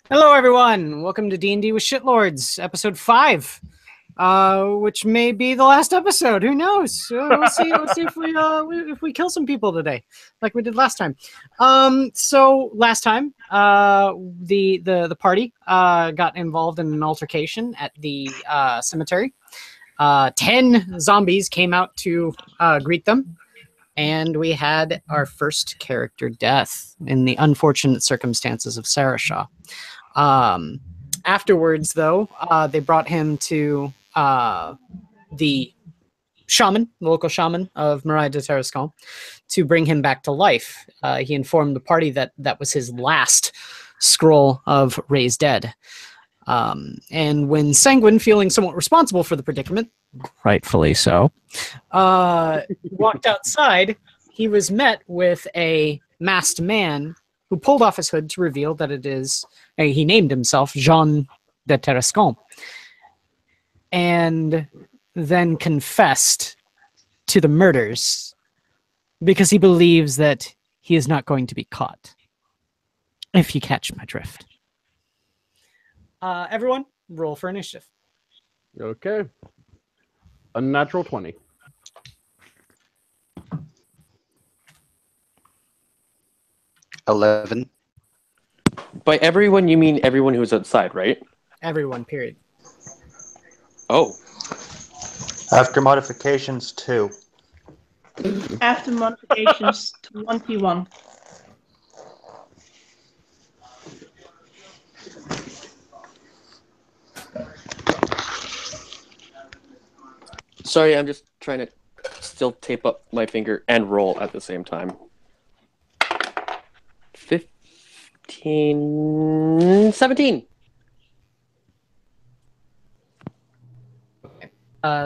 Hello, everyone. Welcome to D&D with Shitlords, episode 5, which may be the last episode. Who knows? We'll see. We'll see if we kill some people today, like we did last time. So last time, the party got involved in an altercation at the cemetery. 10 zombies came out to greet them. And we had our first character death in the unfortunate circumstances of Sarashaw. Afterwards, though, they brought him to the local shaman of Marais de Tarascon, to bring him back to life. He informed the party that was his last scroll of Raised Dead. And when Sanguine, feeling somewhat responsible for the predicament, rightfully so, walked outside, he was met with a masked man who pulled off his hood to reveal that it is, he named himself Jean de Tarascon, and then confessed to the murders because he believes that he is not going to be caught, if you catch my drift. Everyone, roll for initiative. Okay. A natural 20. $11. By everyone, you mean everyone who's outside, right? Everyone, period. Oh. After modifications, 2. After modifications, 21. Sorry, I'm just trying to still tape up my finger and roll at the same time. 15... 17.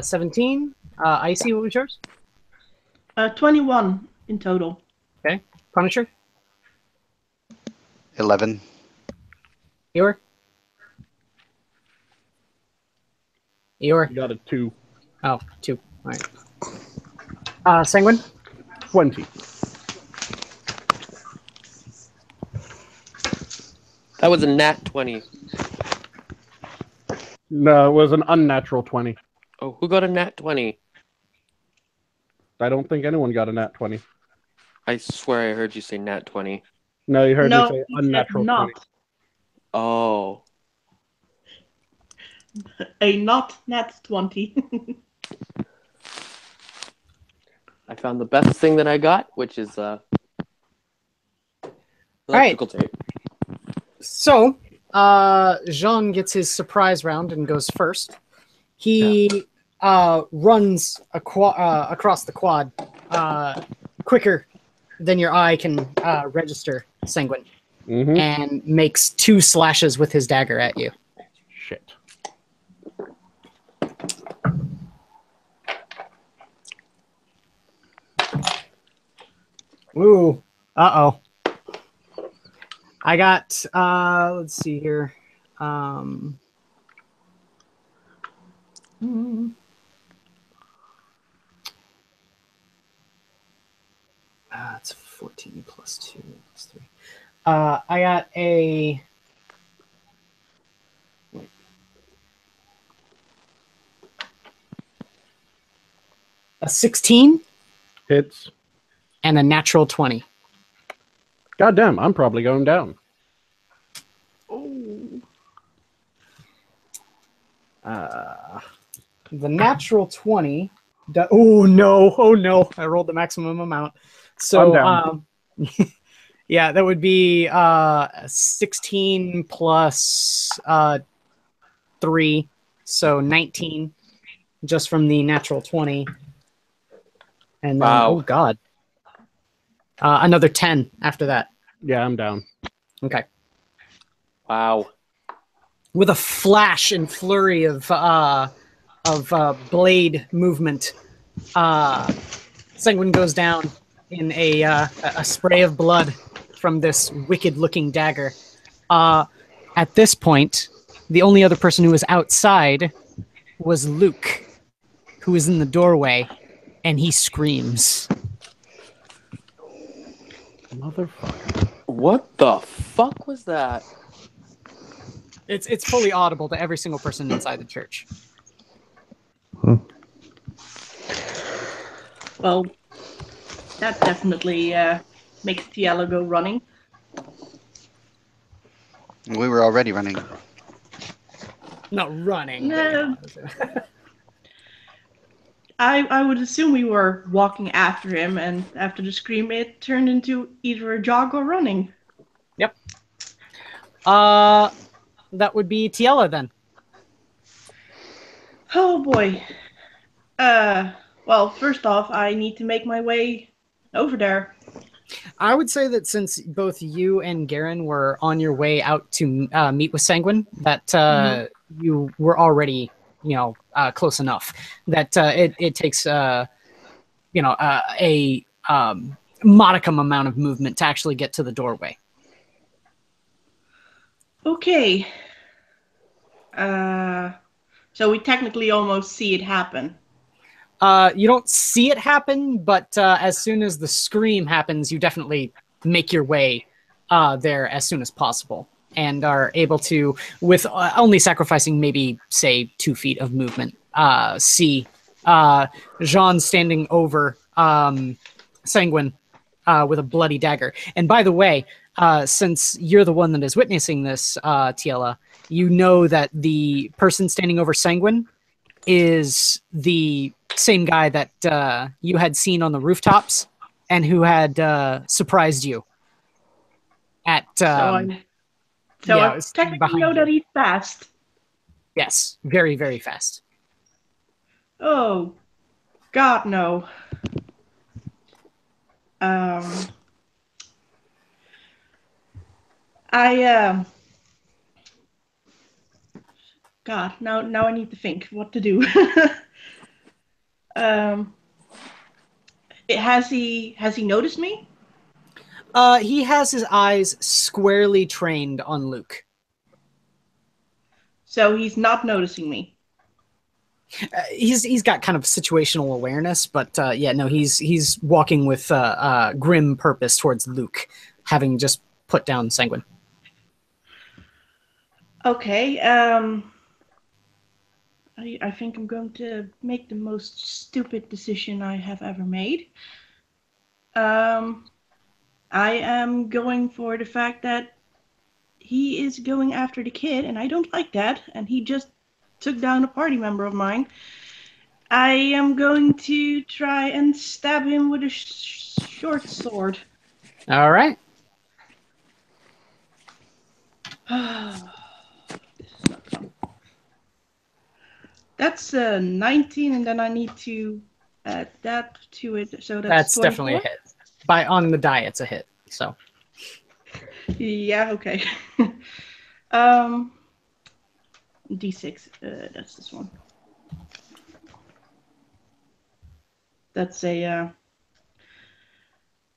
17. Icy, what was yours? 21 in total. Okay. Punisher? 11. Eeyore? Eeyore? You got a 2. Oh, 2. All right. Sanguine? 20. That was a nat 20. No, it was an unnatural 20. Oh, who got a nat 20? I don't think anyone got a nat 20. I swear I heard you say nat 20. No, you heard No, me say he unnatural said not. 20. Oh. A not nat 20. I found the best thing that I got, which is electrical tape. So, Jean gets his surprise round and goes first. He runs across the quad quicker than your eye can register, Sanguine, and makes 2 slashes with his dagger at you. Shit. Ooh. Uh-oh. I got, let's see here. It's 14 plus 2 plus 3. I got a... a 16 Hits. and a natural 20. Goddamn, I'm probably going down. The natural 20. Oh no! I rolled the maximum amount. So, yeah, that would be 16 plus 3, so 19, just from the natural 20. And then, Wow. oh god, another 10 after that. Yeah, I'm down. Okay. Wow. With a flash and flurry of blade movement, Sanguine goes down in a spray of blood from this wicked-looking dagger. At this point, the only other person who was outside was Luke, who is in the doorway, and he screams. Motherfucker. What the fuck was that? It's fully audible to every single person inside the church. Well, that definitely makes Tiela go running. We were already running. Not running. No. But, you know. I would assume we were walking after him, and after the scream, it turned into either a jog or running. Yep. That would be Tiela then. Oh boy. Well, first off, I need to make my way over there. I would say that since both you and Garen were on your way out to meet with Sanguine, that you were already, close enough that it takes, a modicum amount of movement to actually get to the doorway. Okay. So we technically almost see it happen. You don't see it happen, but as soon as the scream happens, you definitely make your way there as soon as possible and are able to, with only sacrificing maybe, say, 2 feet of movement, see Jean standing over Sanguine with a bloody dagger. And by the way, since you're the one that is witnessing this, Tiela, you know that the person standing over Sanguine is the same guy that you had seen on the rooftops and who had surprised you at I technically know that he's fast. Yes, very, very fast. Oh, God, no. God, now I need to think what to do. Has he noticed me? He has his eyes squarely trained on Luke. So he's not noticing me. He's got kind of situational awareness, but he's walking with grim purpose towards Luke, having just put down Sanguine. Okay. I think I'm going to make the most stupid decision I have ever made. I am going for the fact that he is going after the kid, and I don't like that, and he just took down a party member of mine. I am going to try and stab him with a short sword. All right. This is not fun. That's 19, and then I need to add that to it. So that's 24? Definitely a hit. On the die, it's a hit. So. Yeah. Okay. D6. That's this one. That's a.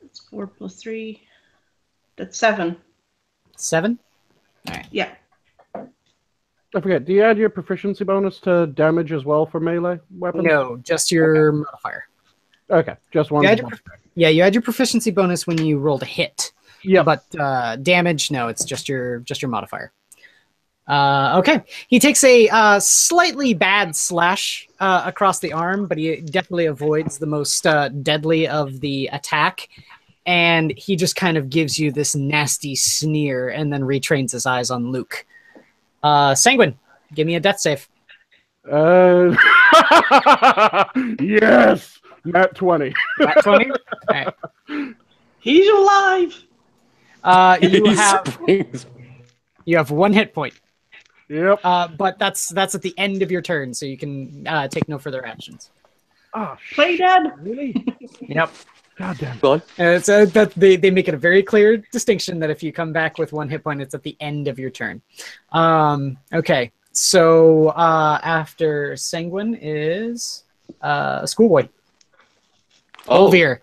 That's 4 plus 3. That's 7. 7. All right. Yeah. I forget. Do you add your proficiency bonus to damage as well for melee weapons? No, just your modifier. Okay, just one. You add your proficiency bonus when you rolled a hit. Yeah, but damage, no, it's just your modifier. Okay, he takes a slightly bad slash across the arm, but he definitely avoids the most deadly of the attack, and he just kind of gives you this nasty sneer, and then retrains his eyes on Luke. Sanguine, give me a death save. Yes, nat 20. Nat 20. All right. He's alive. You have 1 hit point. Yep. But that's at the end of your turn, so you can take no further actions. Oh, Play dead. Really? Yep. God damn. Go on. It's that they make it a very clear distinction that if you come back with 1 hit point, it's at the end of your turn. Okay. So after Sanguine is Schoolboy. Olvir.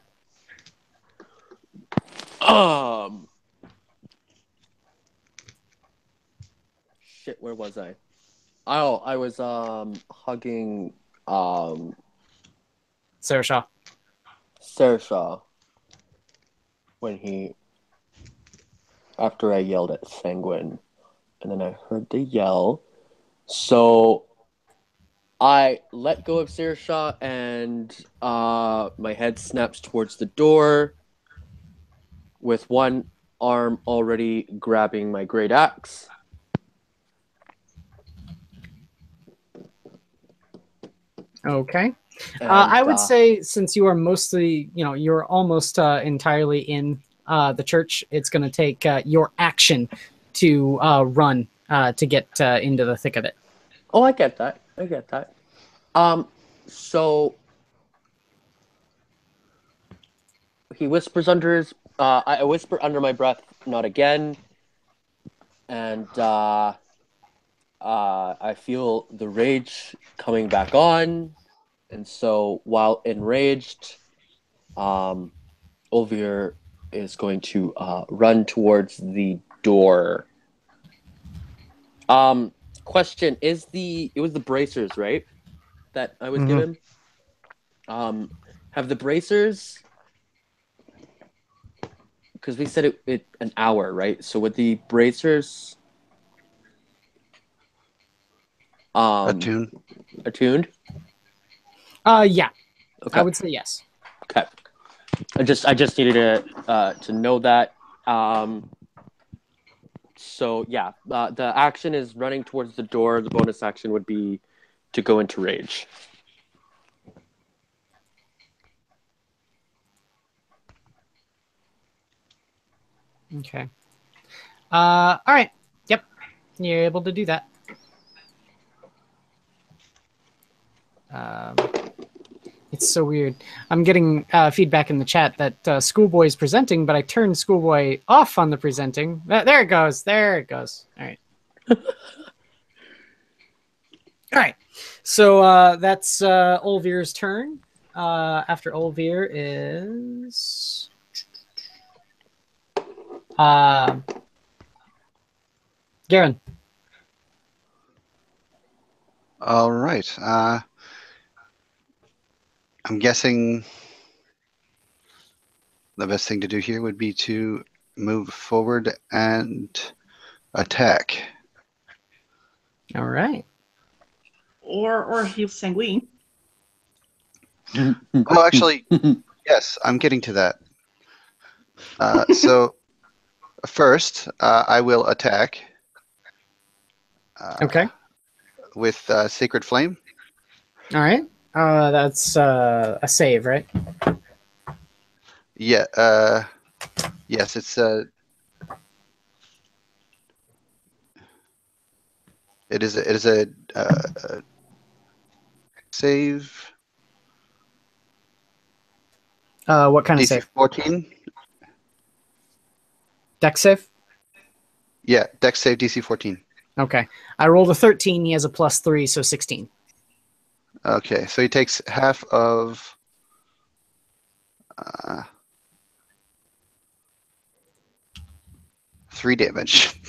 Shit, where was I? Oh, I was hugging Sarah Shaw. when after I yelled at Sanguine. and then I heard the yell. So I let go of Saoirse, and my head snaps towards the door with one arm already grabbing my great axe. Okay. And, I would say since you are mostly, you're almost entirely in the church, it's going to take your action to run to get into the thick of it. Oh, I get that. So he whispers under his. I whisper under my breath, "Not again." And I feel the rage coming back on, and so while enraged, Olvir is going to run towards the door. Question: it was the bracers, right? That I was given. Have the bracers? Because we said it an hour, right? So with the bracers, Attuned. attuned. Yeah, Okay. I would say yes. Okay. I just needed to know that. So yeah, the action is running towards the door. The bonus action would be to go into rage. Okay. All right. Yep. You're able to do that. It's so weird. I'm getting feedback in the chat that Schoolboy is presenting, but I turned Schoolboy off on the presenting. There it goes. There it goes. All right. All right. So that's Olvir's turn. After Olvir is... Garen. All right. I'm guessing the best thing to do here would be to move forward and attack. All right. Or heal Sanguine. Oh, actually, yes, I'm getting to that. So first, I will attack. Okay. With Sacred Flame. All right. That's a save, right? Yeah. Yes, it's it is a save. What kind of DC save? 14. Dex save? Yeah, Dex save DC 14. Okay. I rolled a 13. He has a +3, so 16. Okay, so he takes half of 3 damage.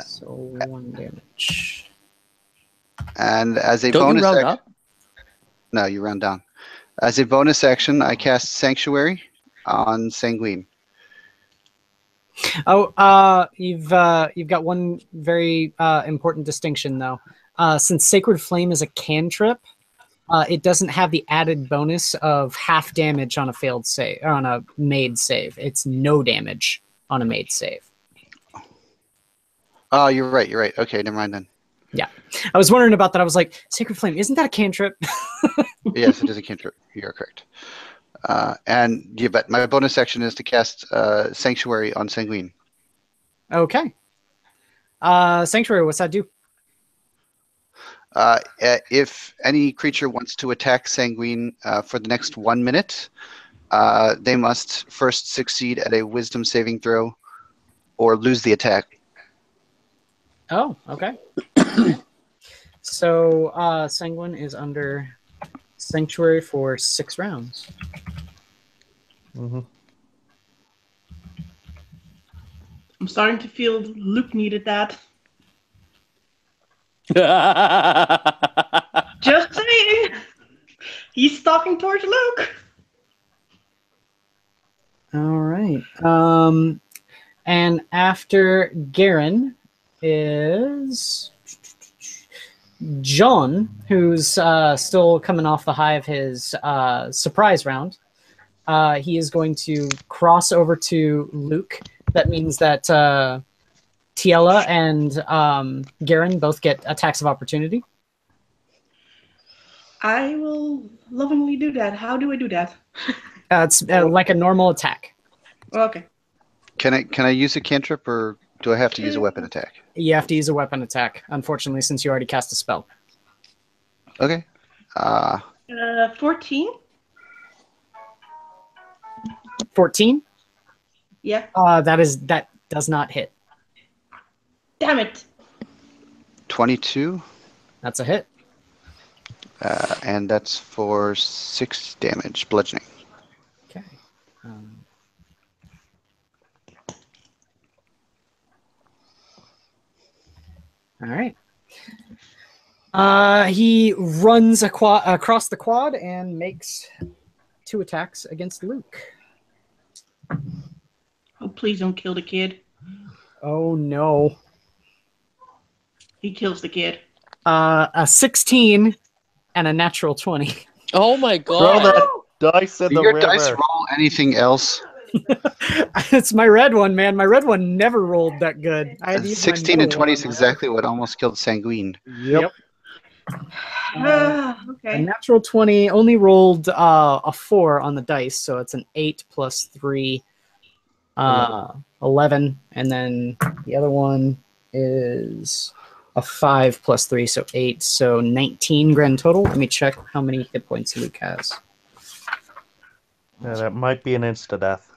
So 1 damage. And as a Don't bonus you round action, up? no, you round down. As a bonus action, I cast Sanctuary on Sanguine. Oh, you've got one very important distinction though. Since Sacred Flame is a cantrip, it doesn't have the added bonus of half damage on a failed save or on a made save. It's no damage on a made save. Oh, you're right. You're right. Okay, never mind then. Yeah, I was wondering about that. I was like, Sacred Flame, isn't that a cantrip? Yes, it is a cantrip. You're correct. And yeah, but my bonus action is to cast Sanctuary on Sanguine. Okay. Sanctuary, what's that do? If any creature wants to attack Sanguine for the next 1 minute, they must first succeed at a Wisdom saving throw or lose the attack. Oh, okay. So Sanguine is under Sanctuary for 6 rounds. Mm-hmm. I'm starting to feel Luke needed that. Just saying. He's stalking towards Luke. All right. And after Garen is John, who's still coming off the high of his surprise round. He is going to cross over to Luke. That means that Tiela and Garen both get attacks of opportunity. I will lovingly do that. How do I do that? It's like a normal attack. Okay. Can I use a cantrip, or do I have to use a weapon attack? You have to use a weapon attack, unfortunately, since you already cast a spell. Okay. 14? 14? Yeah. That does not hit. Damn it. 22, That's a hit. and that's for 6 damage, bludgeoning. Okay. All right. He runs across the quad and makes 2 attacks against Luke. Oh, please don't kill the kid. Oh no. He kills the kid. A 16 and a natural 20. Oh my Throw god. that dice in Do the your river. dice roll anything else? It's my red one, man. My red one never rolled that good. I had to use my 16 and middle 20 one is on my exactly what almost killed Sanguine. Yep. A Okay. natural 20 only rolled a 4 on the dice, so it's an 8 plus 3, 11. And then the other one is a 5 plus 3, so 8. So 19 grand total. Let me check how many hit points Luke has. Yeah, that might be an insta-death.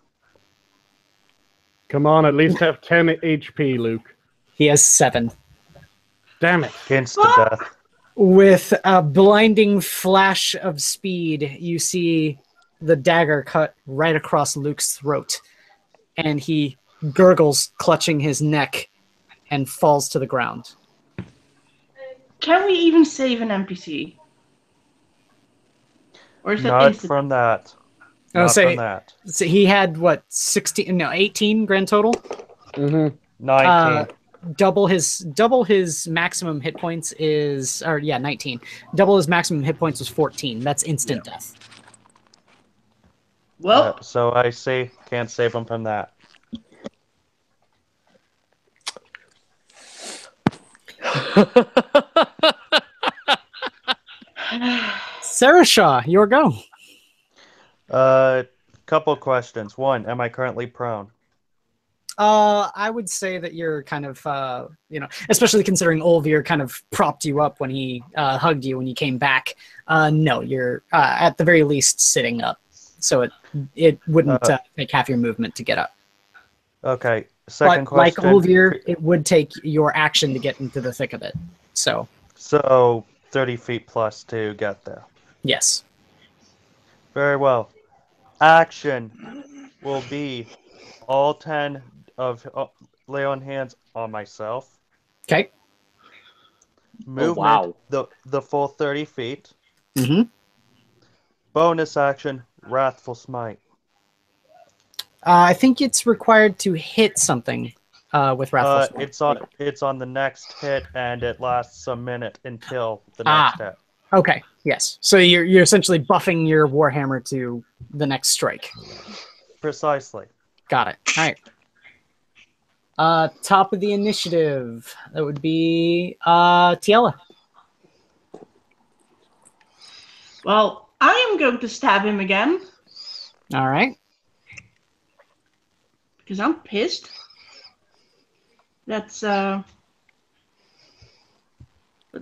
Come on, at least have 10 HP, Luke. He has 7. Damn it. Insta-death. With a blinding flash of speed, you see the dagger cut right across Luke's throat, and he gurgles, clutching his neck, and falls to the ground. Can we even save an NPC? Or is that Not instant? from that. Oh, Not say- from that. So he had what, 16? No, 18 grand total. Mm-hmm. 19. Double his maximum hit points is, or yeah, 19. Double his maximum hit points was 14. That's instant death. Well, So I say can't save him from that. Sarah Shaw, your go. Couple questions. One, am I currently prone? I would say that you're kind of, especially considering Olvir kind of propped you up when he hugged you when you came back. No, you're at the very least sitting up, so it wouldn't take half your movement to get up. Okay. Second But like question. Olvir, it would take your action to get into the thick of it. So So 30 feet plus to get there. yes. Very well. Action will be all 10 of lay on hands on myself. Okay. Movement, wow. the full 30 feet. Mm-hmm. Bonus action, Wrathful Smite. I think it's required to hit something with Wrathful Smite. It's on the next hit, and it lasts a minute until the next hit. Okay. Yes. So you're essentially buffing your Warhammer to the next strike. Precisely. Got it. All right. Top of the initiative. That would be Tiela. well, I am going to stab him again All right. because I'm pissed. That's let's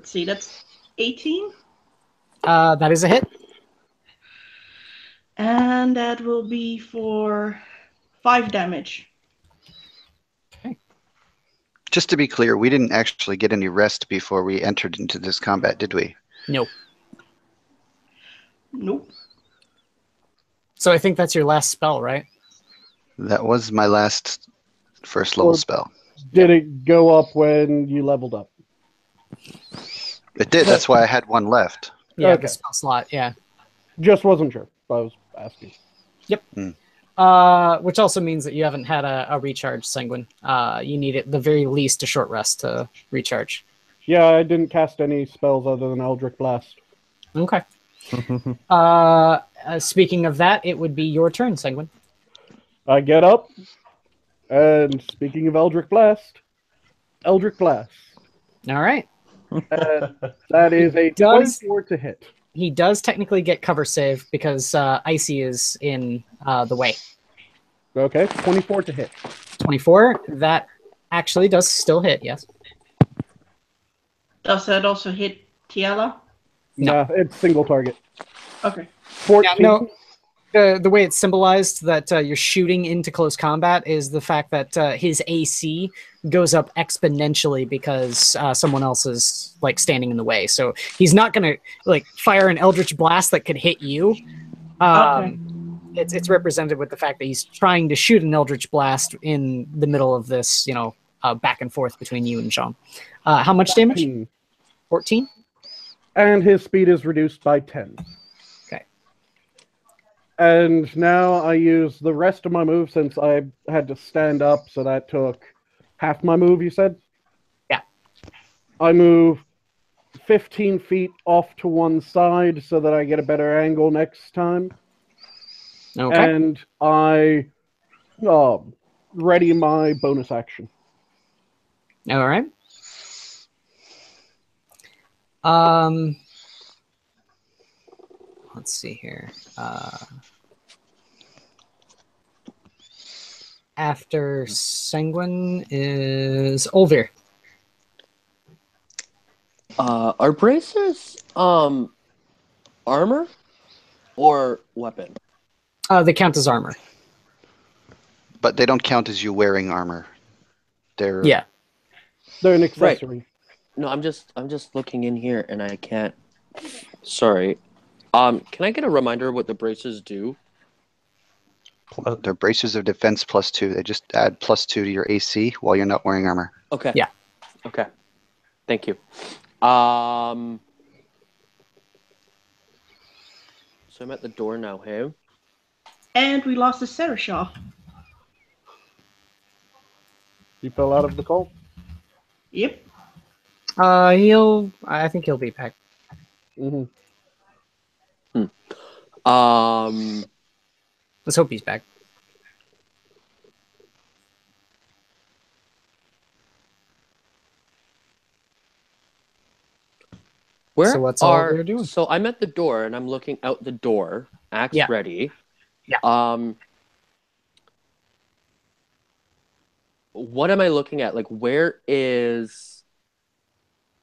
see, that's 18, That is a hit. and that will be for 5 damage. Just to be clear, we didn't actually get any rest before we entered into this combat, did we? Nope. Nope. So I think that's your last spell, right? That was my last first level Or- spell. Did it go up when you leveled up? It did. That's why I had one left. Yeah, Okay. the spell slot. Yeah. Just wasn't sure. I was asking. Which also means that you haven't had a recharge, Sanguine. You need at the very least a short rest to recharge. Yeah, I didn't cast any spells other than Eldritch Blast. Okay. Speaking of that, it would be your turn, Sanguine. I get up, and speaking of Eldritch Blast. All right. That is a Does 24 to hit. he does technically get cover save because Icy is in the way. Okay, 24 to hit. 24. That actually does still hit. Yes. Does that also hit Tiala? No. Nah, it's single target. Okay. 14. No. The way it's symbolized that you're shooting into close combat is the fact that his AC goes up exponentially because someone else is like standing in the way. So he's not gonna like fire an Eldritch Blast that could hit you. Okay. It's represented with the fact that he's trying to shoot an Eldritch Blast in the middle of this, back and forth between you and Jean. How much damage? 14. 14. And his speed is reduced by 10. Okay. And now I use the rest of my move since I had to stand up, so that took half my move, you said? Yeah. I move 15 feet off to one side so that I get a better angle next time. Okay. And I ready my bonus action. All right. Let's see here. After Sanguine is Olvir. Are bracers armor or weapon? They count as armor. But they don't count as you wearing armor. They're Yeah. They're an accessory. No, I'm just looking in here and I can't. Sorry. Can I get a reminder of what the bracers do? They're bracers of defense +2. They just add +2 to your AC while you're not wearing armor. Okay. Yeah. Okay. Thank you. So I'm at the door now, hey? And we lost a Serishaw. You fell out of the call? Yep. I think he'll be back. Mm-hmm. Let's hope he's back. Where So what's all they're doing? So I'm at the door and I'm looking out the door, axe Yeah. ready. Yeah. What am I looking at? Like, where is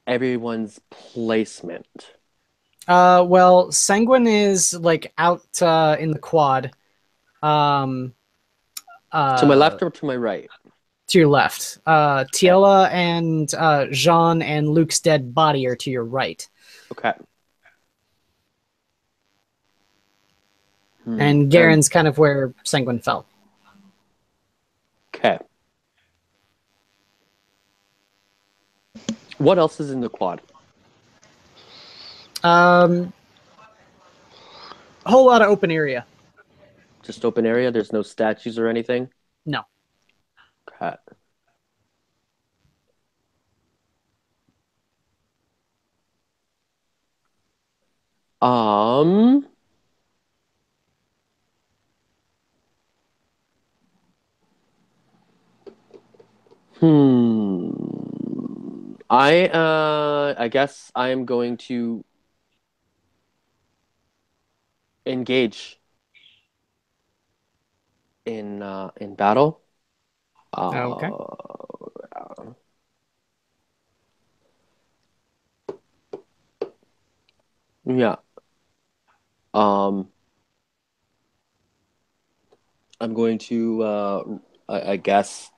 everyone's placement? Well, Sanguine is like out in the quad. To my left or to my right? To your left. Tiela and Jean and Luke's dead body are to your right. Okay. And Garen's kind of where Sanguine fell. Okay. What else is in the quad? A whole lot of open area. Just open area? There's no statues or anything? No. Okay. I guess I am going to engage in battle. Okay. Yeah. I'm going to I guess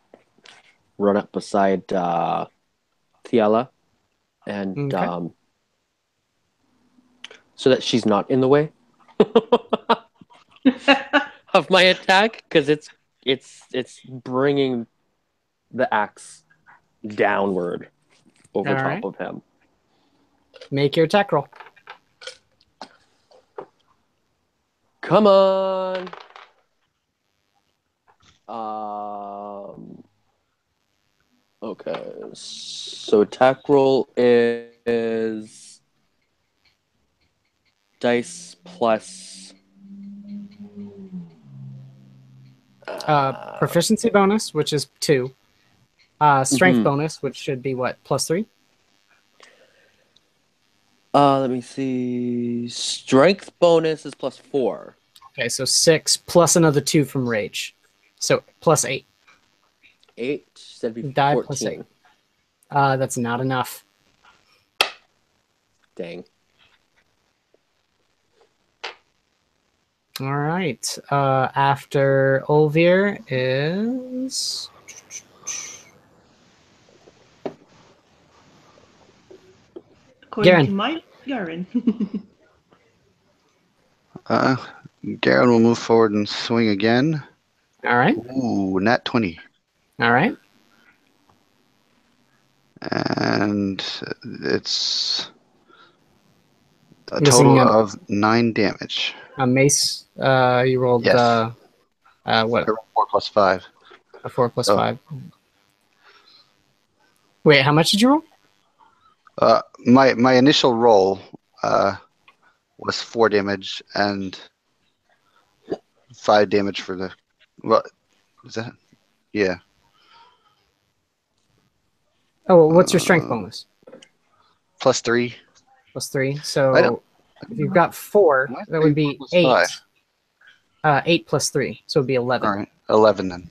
run up beside Thiala and Okay. so that she's not in the way of my attack, because it's bringing the axe downward over All top right. of him. Make your attack roll. Come on. Okay. So attack roll is dice plus Proficiency bonus, which is 2. Strength Mhm. bonus, which should be what, +3? Let me see. Strength bonus is +4. Okay, so 6 plus another 2 from rage. So +8. 8, so that'd be Die 14. +8. That's not enough. Dang. All right. After Olvir is According Garen. to my Garen. Garen will move forward and swing again. all right. Ooh, nat 20. All right. And it's a I'm guessing, total of 9 damage. A mace. You rolled Yes. what? I rolled 4 plus 5. A 4 plus Oh. 5. Wait, how much did you roll? My initial roll was 4 damage and 5 damage for the. What is that? Yeah. Oh, well, what's your strength bonus? +3. +3. I So don't- if you've got 4, Am I that would saying be 4 plus 8. 5? 8 plus 3, so it'd be 11. All right, 11 then.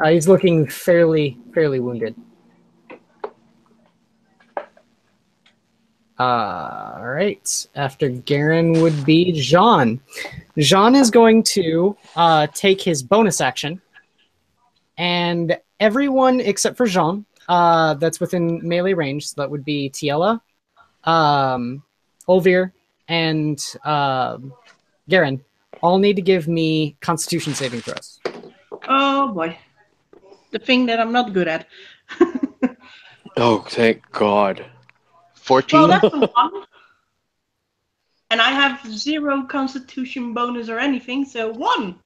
He's looking fairly wounded. All right. After Garen would be Jean. Jean is going to take his bonus action, and everyone except for Jean that's within melee range, so that would be Tiela, Olvir, and Garen, all need to give me Constitution saving throws. Oh boy. The thing that I'm not good at. Oh, thank God. 14. Well, that's a 1. And I have 0 constitution bonus or anything, so 1.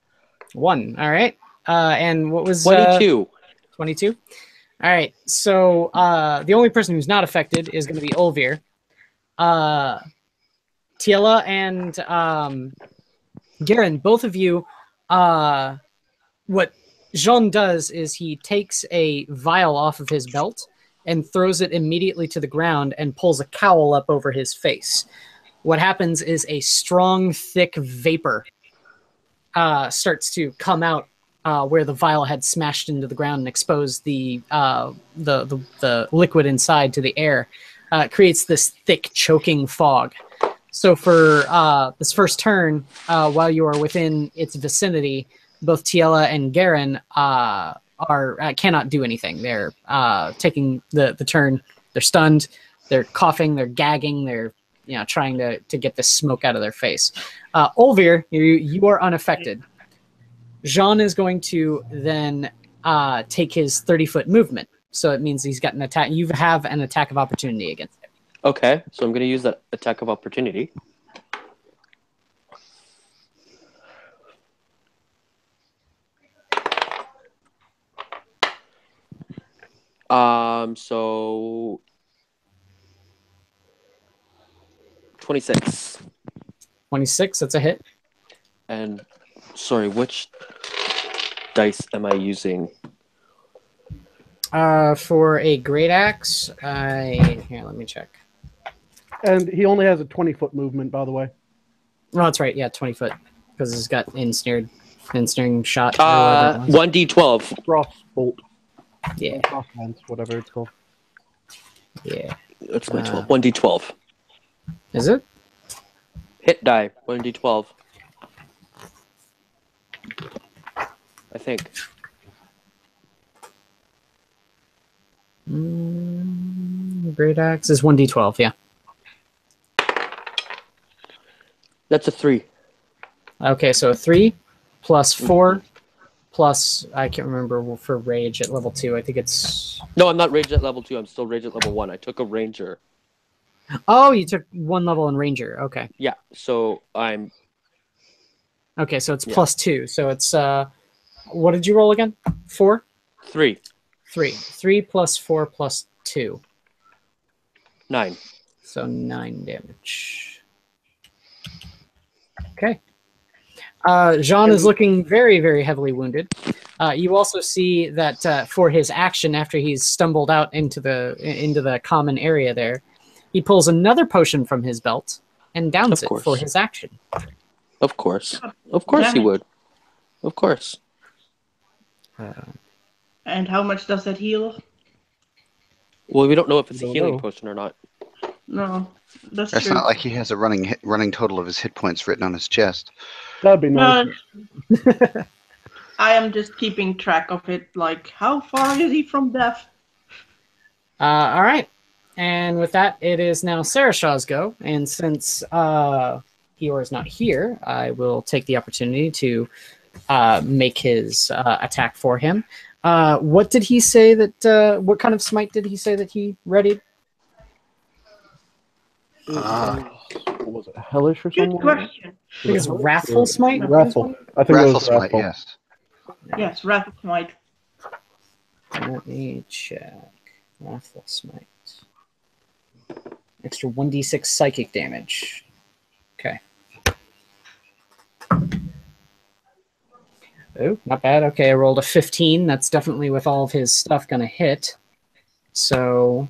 1. All right. And what was 22. 22? All right. So the only person who's not affected is going to be Olvir. Tiela and Garen, both of you, what Jean does is he takes a vial off of his belt and throws it immediately to the ground and pulls a cowl up over his face. What happens is a strong, thick vapor starts to come out where the vial had smashed into the ground and exposed the liquid inside to the air. It creates this thick, choking fog. So for this first turn, while you are within its vicinity, both Tiela and Garen cannot do anything. They're taking the turn. They're stunned. They're coughing. They're gagging. They're trying to get this smoke out of their face. Olvir, you are unaffected. Jean is going to then take his 30-foot movement. So it means he's got an attack. You have an attack of opportunity against him. Okay, so I'm going to use that attack of opportunity. So 26. 26, that's a hit. And sorry, which dice am I using? For a great axe, here, let me check. And he only has a 20-foot movement, by the way. Oh, that's right. Yeah, 20 foot, because he's got ensnaring shot. Or whatever it was. 1d12. Crossbolt. Yeah, Crosslands, whatever it's called. yeah. That's my 12. 1d12. Is it? Hit die. 1d12. I think. Great axe is 1d12. Yeah. That's a 3. Okay, so a 3 plus 4 plus I can't remember for rage at level 2. I think it's. No, I'm not raged at level 2. I'm still raged at level 1. I took a ranger. Oh, you took 1 level in ranger. Okay. Yeah, so I'm Okay, so it's Yeah. +2. So it's what did you roll again? 4? 3. 3. 3 plus 4 plus 2. 9. So 9 damage. Okay. Jean is looking very, very heavily wounded. You also see that for his action, after he's stumbled out into the common area there, he pulls another potion from his belt and downs Of it course. for his action. Of course. Of course he Damn it. would. Of course. And how much does that heal? Well, we don't know if it's a Don't healing know. potion or not. No, that's It's true. not like he has a running total of his hit points written on his chest. That'd be nice. No, I am just keeping track of it. Like, how far is he from death? All right. And with that, it is now Sarashaw's go. And since Eeyore is not here, I will take the opportunity to make his attack for him. What did he say that? What kind of smite did he say that he readied? What was it? Hellish or Good something? question. I think it's Wrathful Smite. Wrathful. I think it Wrathful was Smite, Wrathful. yes. Yes, Rapid Smite. Let me check. Wrathful Smite. Extra 1d6 psychic damage. Okay. Oh, not bad. Okay, I rolled a 15. That's definitely with all of his stuff going to hit. So,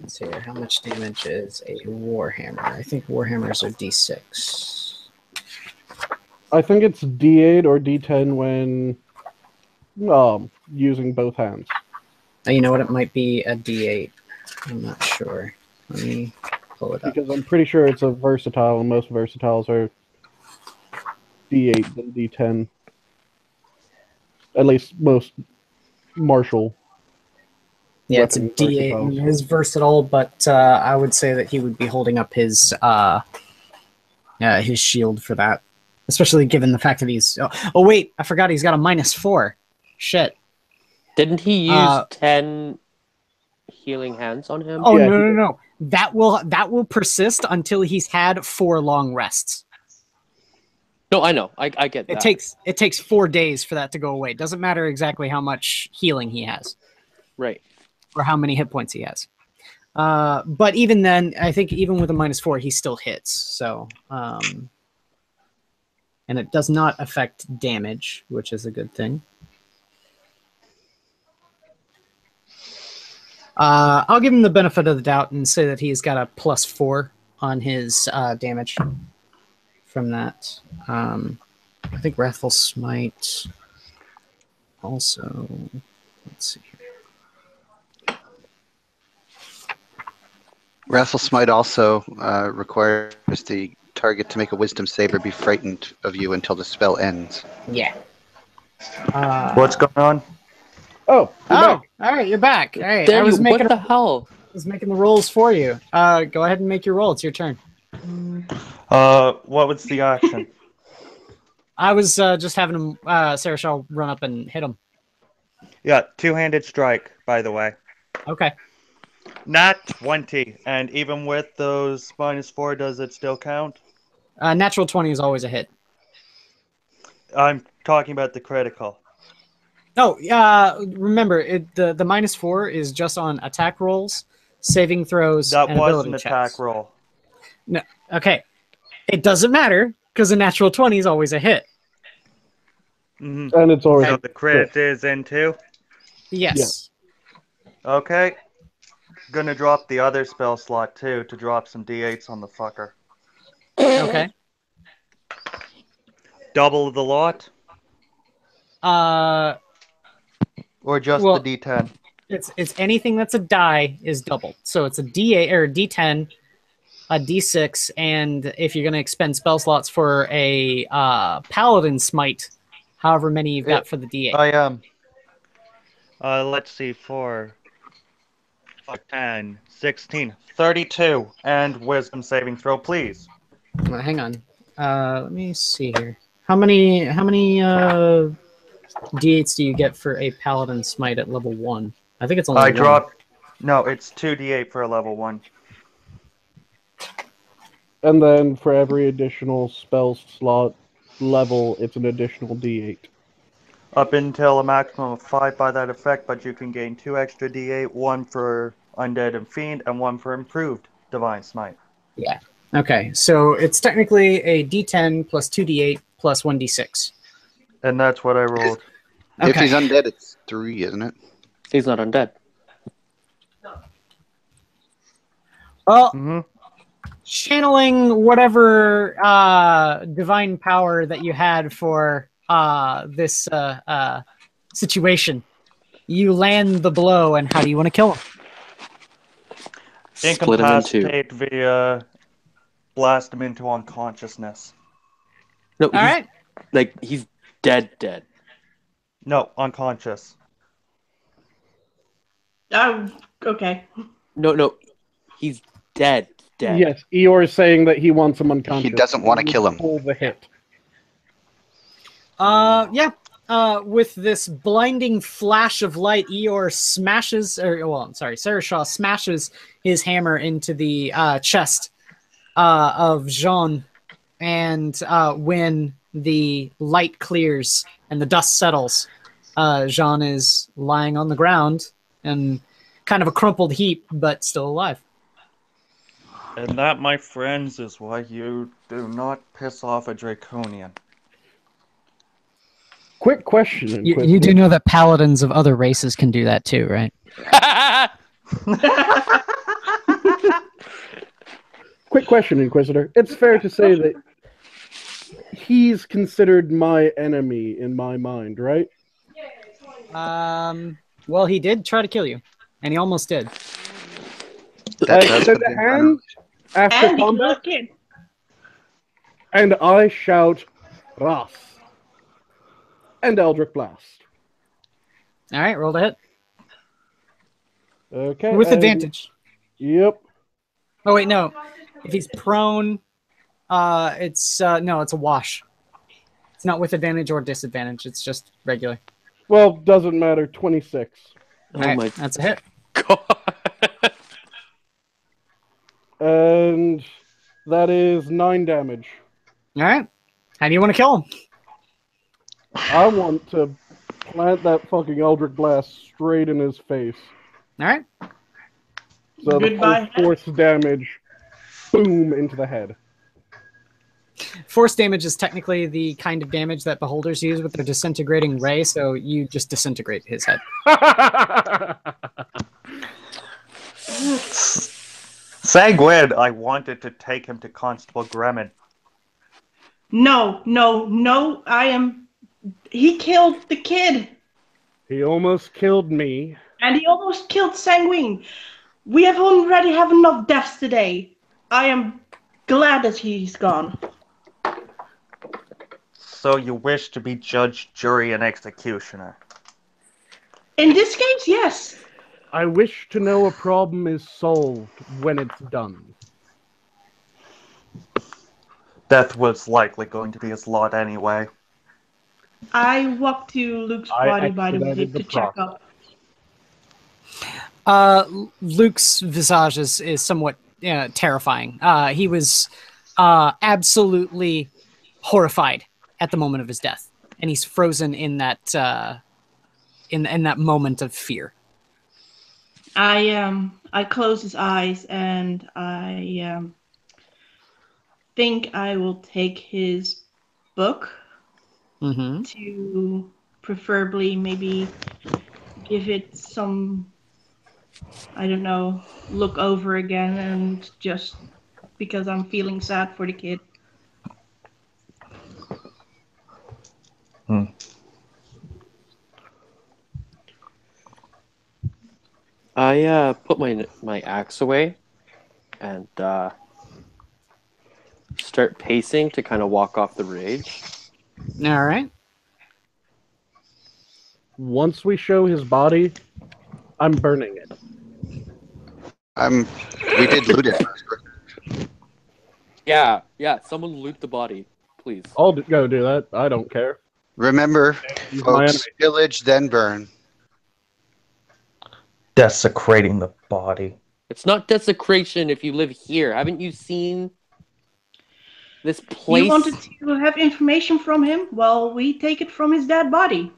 let's see here. How much damage is a Warhammer? I think Warhammers are d6. I think it's D8 or D10 when using both hands. You know what? It might be a d8. I'm not sure. Let me pull it up. Because I'm pretty sure it's a versatile, and most versatiles are D8 than D10. At least most martial. Yeah, it's a weapon D8. versatiles. It is versatile, but I would say that he would be holding up his shield for that, especially given the fact that he's. Oh wait, I forgot he's got a -4. Shit. Didn't he use 10 healing hands on him? Oh Yeah, he no. That will persist until he's had 4 long rests. No, I know. I get that. It takes 4 days for that to go away. It doesn't matter exactly how much healing he has. Right. Or how many hit points he has. But even then, I think even with a -4, he still hits. So, and it does not affect damage, which is a good thing. I'll give him the benefit of the doubt and say that he's got a +4 on his damage from that. I think Wrathful Smite also. Let's see here. Wrathful Smite also requires the target to make a wisdom save or be frightened of you until the spell ends. Yeah. What's going on? Oh, you're back. All right, you're back. All right, There I was you, making what the hell? the rolls for you. Go ahead and make your roll. It's your turn. What was the action? I was just having him, Sarashal run up and hit him. Yeah, two-handed strike, by the way. Okay. Not 20, and even with those -4, does it still count? Natural 20 is always a hit. I'm talking about the critical. Oh, remember, the -4 is just on attack rolls, saving throws, That and was ability an checks. attack roll. No, okay. It doesn't matter, because a natural 20 is always a hit. Mhm. And it's already So the crit is in too? Yes. Okay. Gonna drop the other spell slot too to drop some d8s on the fucker. Okay. Double the lot? Or just well, the d10? It's anything that's a die is doubled. So it's a D8 or a D10, a D6, and if you're going to expend spell slots for a Paladin Smite, however many you've got for the D8. I am. Let's see, 4, 5, 10, 16, 32, and wisdom saving throw, please. Well, hang on. Let me see here. How many D8s do you get for a Paladin Smite at level 1? I think it's only I one. dropped No, it's 2d8 for a level 1. And then for every additional spell slot level, it's an additional d8. Up until a maximum of 5 by that effect, but you can gain 2 extra d8, 1 for Undead and Fiend, and 1 for Improved Divine Smite. Yeah. Okay, so it's technically a d10 plus 2d8 plus 1d6. And that's what I rolled. If Okay. he's undead, it's 3, isn't it? He's not undead. Well, Mm-hmm. channeling whatever divine power that you had for this situation, you land the blow, and how do you want to kill him? Split him in two. Incapacitate via blast him into unconsciousness. No, All right. he's dead. No, unconscious. Okay. No, he's dead. Yes, Eeyore is saying that he wants him unconscious. He doesn't want to kill him. Pull the hit. Yeah. With this blinding flash of light, Eeyore Sarashaw smashes his hammer into the chest of Jean, and when the light clears and the dust settles, Jean is lying on the ground in kind of a crumpled heap, but still alive. And that, my friends, is why you do not piss off a Draconian. Quick question. You do know that paladins of other races can do that too, right? Quick question, Inquisitor. It's fair to say that he's considered my enemy in my mind, right? Well, he did try to kill you, and he almost did. That I does extend have a been hand after And combat, kid. and I shout, Wrath, and Eldritch Blast. All right, roll the hit Okay. with and- advantage. Yep. Oh wait, no. If he's prone, it's a wash. It's not with advantage or disadvantage. It's just regular. Well, doesn't matter. 26. Oh All right, my that's a hit. god. And that is 9 damage. All right. How do you want to kill him? I want to plant that fucking Eldritch Blast straight in his face. All right. So Goodbye, the force damage, boom, into the head. Force damage is technically the kind of damage that beholders use with their disintegrating ray, so you just disintegrate his head. Sanguine, I wanted to take him to Constable Gremmin. No, he killed the kid, He almost killed me. and he almost killed Sanguine. We have already have enough deaths today. I am glad that he's gone. So you wish to be judge, jury, and executioner. In this case, yes. I wish to know a problem is solved when it's done. Death was likely going to be his lot anyway. I walked to Luke's I body, by the way, expedited the to check process. up. Luke's visage is somewhat terrifying. He was absolutely horrified at the moment of his death, and he's frozen in that in that moment of fear. I close his eyes, and I think I will take his book Mm-hmm. to preferably maybe give it some, I don't know, look over again, and just because I'm feeling sad for the kid. I put my axe away and start pacing to kind of walk off the rage. All right. Once we show his body, I'm burning it. We did loot it first. Yeah, someone loot the body, please. I'll go do that. I don't care. Remember, He's my folks, enemy. pillage, then burn. desecrating the body. It's not desecration if you live here. Haven't you seen this place? You wanted to have information from him? Well, we take it from his dead body.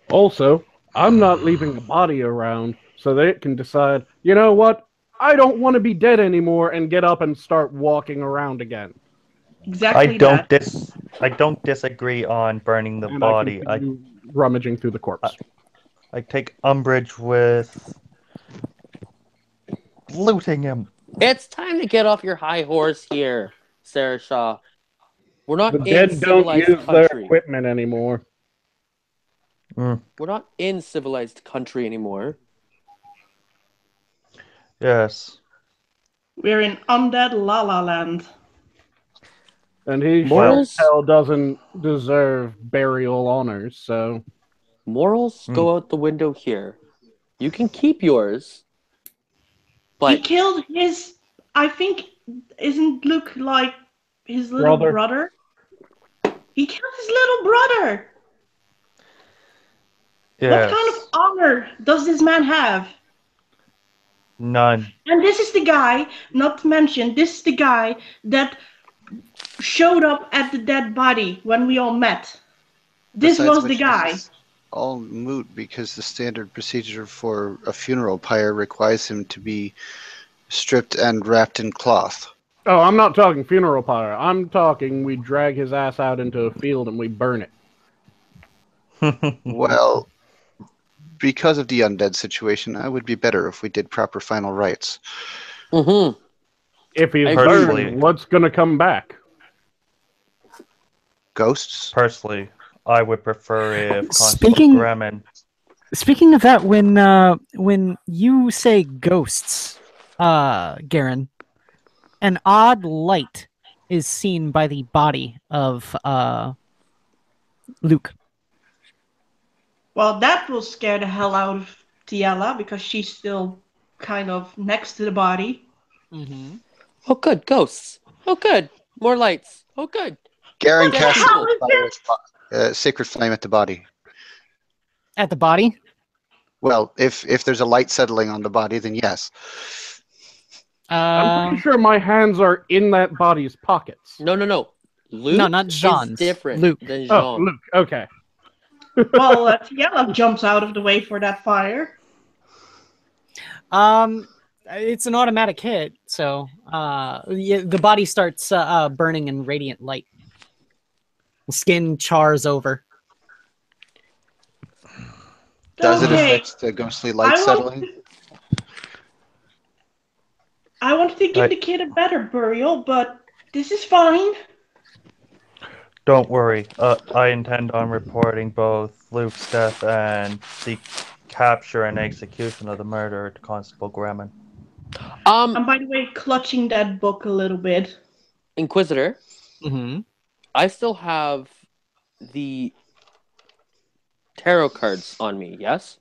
Also, I'm not leaving the body around so that it can decide, you know what? I don't want to be dead anymore and get up and start walking around again. Exactly that. I don't disagree on burning the And body. I continue rummaging through the corpse. I take umbrage with looting him. It's time to get off your high horse here, Sarah Shaw. We're not The in dead don't civilized use their country. equipment anymore. We're not in civilized country anymore. Yes. We're in undead La La Land. And he Morals? sure hell doesn't deserve burial honors, so... Morals go out the window here. You can keep yours, but He killed his... I think... Isn't Luke like his little brother? He killed his little brother! Yes. What kind of honor does this man have? None. And this is the guy, not to mention, this is the guy that showed up at the dead body when we all met. This Besides was the which, guy. this is all moot because the standard procedure for a funeral pyre requires him to be stripped and wrapped in cloth. Oh, I'm not talking funeral pyre. I'm talking we drag his ass out into a field and we burn it. Well, because of the undead situation, I would be better if we did proper final rites. mm-hmm. If he's Personally- burned, what's going to come back? Ghosts? Personally, I would prefer if Speaking- Constable Gremlin. Speaking of that, when you say ghosts, Garen, an odd light is seen by the body of Luke. Well, that will scare the hell out of Tiela because she's still kind of next to the body. Mm-hmm. Oh, good, ghosts. Oh, good, more lights. Oh, good. Garen Dead casts people. sacred flame at the body. At the body? Well, if there's a light settling on the body, then yes. I'm pretty sure my hands are in that body's pockets. No. Luke No, not Jean's. is different Luke. than Jean. Oh, Luke, okay. Well, Tiela jumps out of the way for that fire. It's an automatic hit, so the body starts burning in radiant light. Skin chars over. Does it Okay. affect the ghostly light settling? I wanted to give the kid a better burial, but this is fine. Don't worry. I intend on reporting both Luke's death and the capture and execution of the murderer to Constable Gremlin. I'm, by the way, clutching that book a little bit. Inquisitor, Mm-hmm. I still have the tarot cards on me, yes?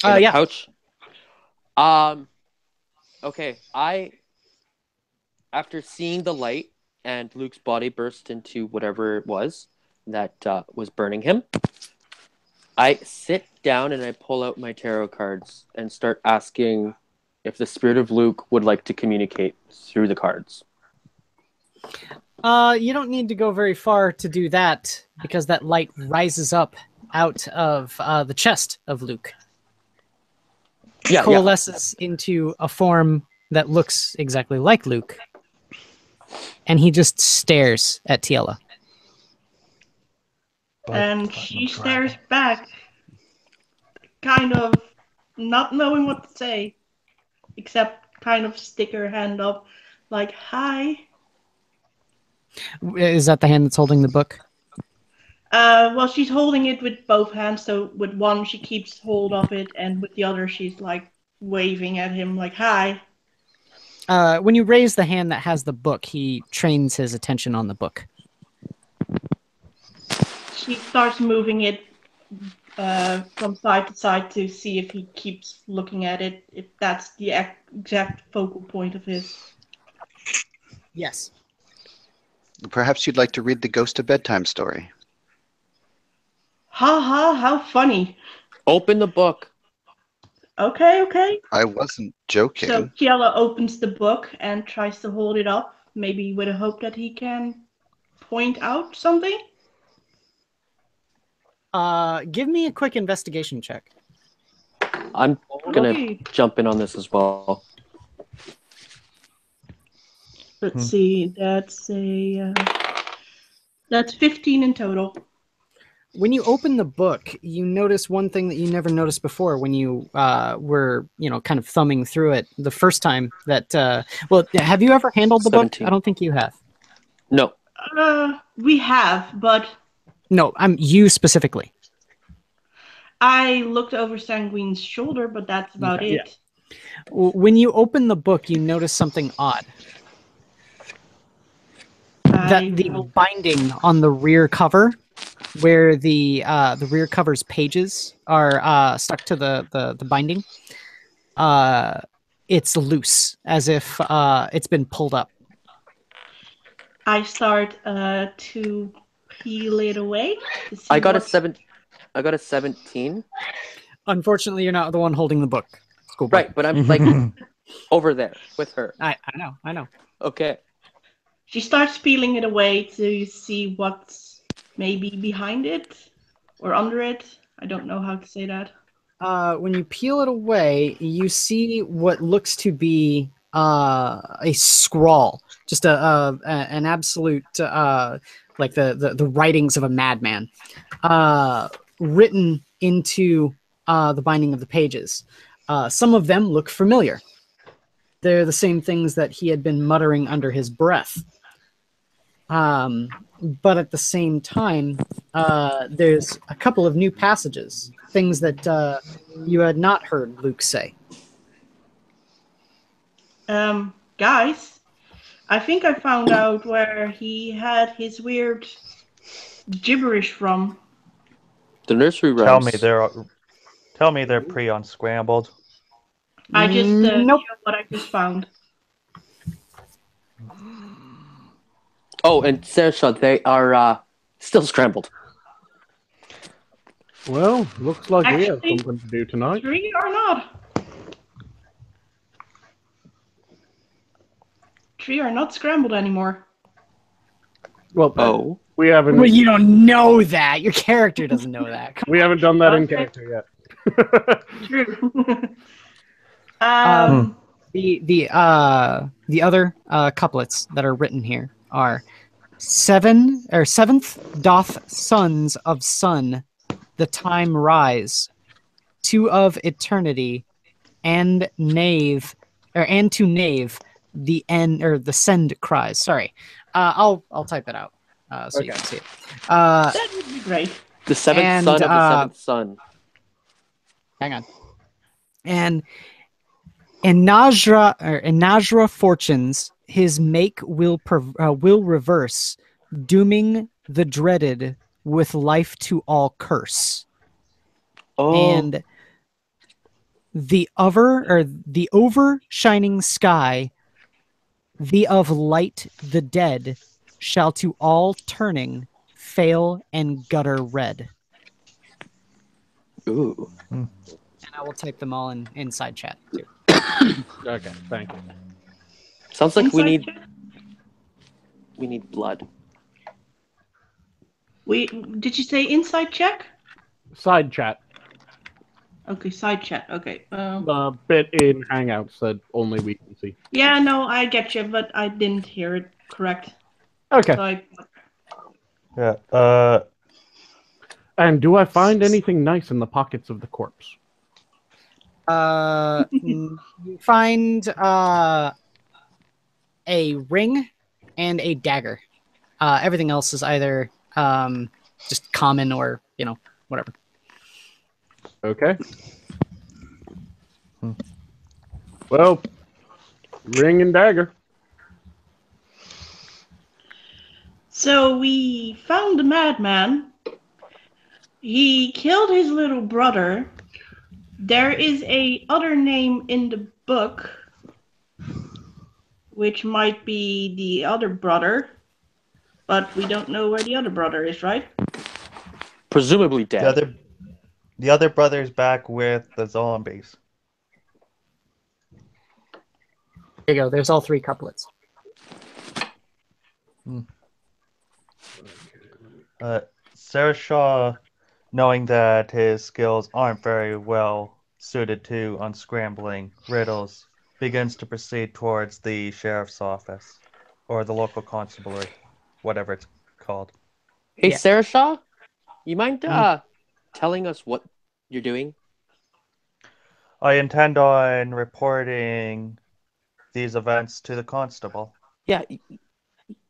In a Yeah. pouch. Okay, after seeing the light and Luke's body burst into whatever it was that was burning him, I sit down and I pull out my tarot cards and start asking if the spirit of Luke would like to communicate through the cards. You don't need to go very far to do that because that light rises up out of the chest of Luke. Yeah. Coalesces into a form that looks exactly like Luke. And he just stares at Tiela. And she stares back, kind of not knowing what to say, except kind of stick her hand up, like, hi. Is that the hand that's holding the book? Well, she's holding it with both hands, so with one she keeps hold of it, and with the other she's like waving at him, like, hi. When you raise the hand that has the book, he trains his attention on the book. She starts moving it from side to side to see if he keeps looking at it, if that's the exact focal point of his. Yes. Perhaps you'd like to read the Ghost a bedtime story. Ha ha, how funny. Open the book. Okay. I wasn't joking. So Kiela opens the book and tries to hold it up, maybe with a hope that he can point out something. Give me a quick investigation check. I'm gonna Okay. jump in on this as well. Let's see. That's 15 in total. When you open the book, you notice one thing that you never noticed before when you were, kind of thumbing through it the first time that, well, have you ever handled the 17. book? I don't think you have. No. We have, but No, I'm you specifically. I looked over Sanguine's shoulder, but that's about Okay, it. When you open the book, you notice something odd. That the binding on the rear cover, where the rear cover's pages are stuck to the binding, it's loose, as if it's been pulled up. I start to peel it away. To see I got what's... I got a 17. Unfortunately, you're not the one holding the book. Schoolboy. Right, but I'm like over there with her. I know. Okay. She starts peeling it away to see what's maybe behind it or under it. I don't know how to say that. When you peel it away, you see what looks to be a scrawl, just an absolute like the writings of a madman, written into the binding of the pages. Some of them look familiar. They're the same things that he had been muttering under his breath. But at the same time, there's a couple of new passages, things that you had not heard Luke say. Guys, I think I found out where he had his weird gibberish from. The nursery rhymes. Tell me they're pre-unscrambled. I just Nope. showed what I just found. Oh, and Saoirse, they are still scrambled. Well, looks like we have Actually, something to do tonight. Tree or not? Tree are not scrambled anymore. Well, we haven't. Well, you don't know that. Your character doesn't know that. We haven't done that in Okay. character yet. True. The other couplets that are written here are seventh doth sons of sun the time rise, two of eternity, and to knave the end or the send cries. Sorry, I'll type it out so you can see it. That would be great. The seventh son of the seventh son. Hang on. And Najra fortunes his make will reverse, dooming the dreaded with life to all curse. Oh. And the overshining sky, the of light the dead, shall to all turning fail and gutter red. Ooh. And I will type them all in inside chat too. Okay, thank you. Sounds like we Inside need blood. Did you say inside check? Side chat. Okay, side chat. Okay. The bit in Hangouts that only we can see. Yeah, no, I get you, but I didn't hear it correct. Okay. So Yeah. And do I find anything nice in the pockets of the corpse? You find a ring and a dagger. Everything else is either just common or whatever. Okay. Well, ring and dagger. So we found the madman. He killed his little brother. There is a other name in the book, which might be the other brother, but we don't know where the other brother is, right? Presumably dead. The other brother's back with the zombies. There you go. There's all 3 couplets. Sarah Shaw, knowing that his skills aren't very well suited to unscrambling riddles, begins to proceed towards the sheriff's office or the local constabulary, whatever it's called. Hey, Yeah. Sarah Shaw, you mind telling us what you're doing? I intend on reporting these events to the constable. Yeah,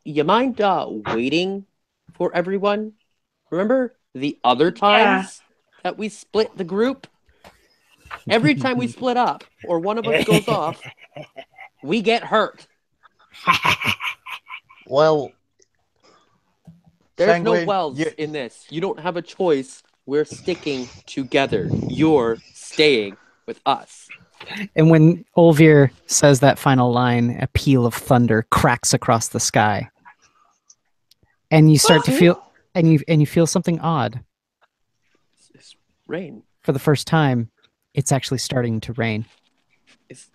you mind waiting for everyone? Remember the other times that we split the group? Every time we split up or one of us goes off, we get hurt. Well, There's no Sanguine, wells in this. You don't have a choice. We're sticking together. You're staying with us. And when Olvir says that final line, a peal of thunder cracks across the sky. And you start to feel and you feel something odd. It's rain. For the first time, it's actually starting to rain.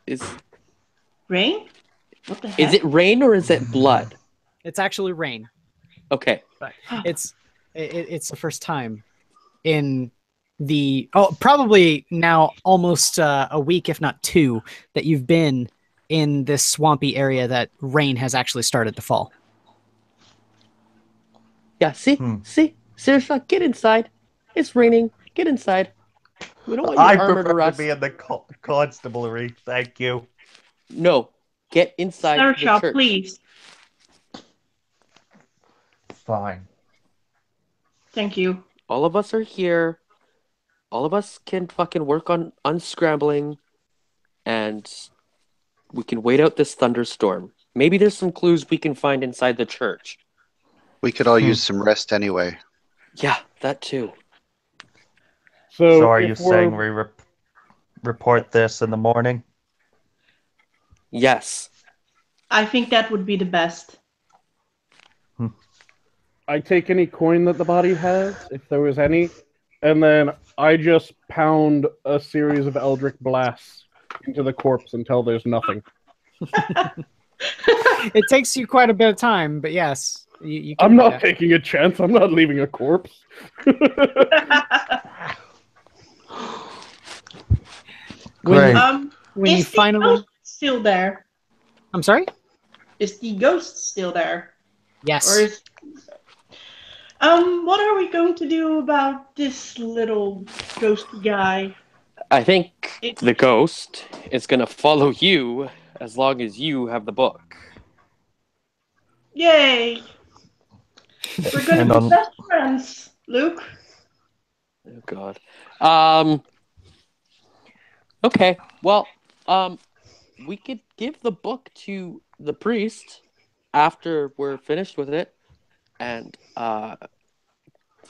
Is Rain? What the heck? is it rain or is it blood? It's actually rain. Okay. It's the first time in the probably now almost a week, if not 2, that you've been in this swampy area that rain has actually started to fall. Yeah, see? Seriously, get inside. It's raining. Get inside. We don't want your I armor to prefer to rust. be in the constabulary. Thank you. No, get inside Sarah the Shaw, church. please. Fine. Thank you. All of us are here. All of us can fucking work on unscrambling, and we can wait out this thunderstorm. Maybe there's some clues we can find inside the church. We could all use some rest anyway. Yeah, that too. So are if you we're- saying we report this in the morning? Yes. I think that would be the best. I take any coin that the body has, if there was any, and then I just pound a series of eldritch blasts into the corpse until there's nothing. It takes you quite a bit of time, but yes, you can I'm do not that. taking a chance. I'm not leaving a corpse. Great. When you Is the finally, ghost still there? I'm sorry. Is the ghost still there? Yes. Or is what are we going to do about this little ghosty guy? I think the ghost is going to follow you as long as you have the book. Yay! We're gonna And be on- best friends, Luke. Oh God. Okay. Well, we could give the book to the priest after we're finished with it, and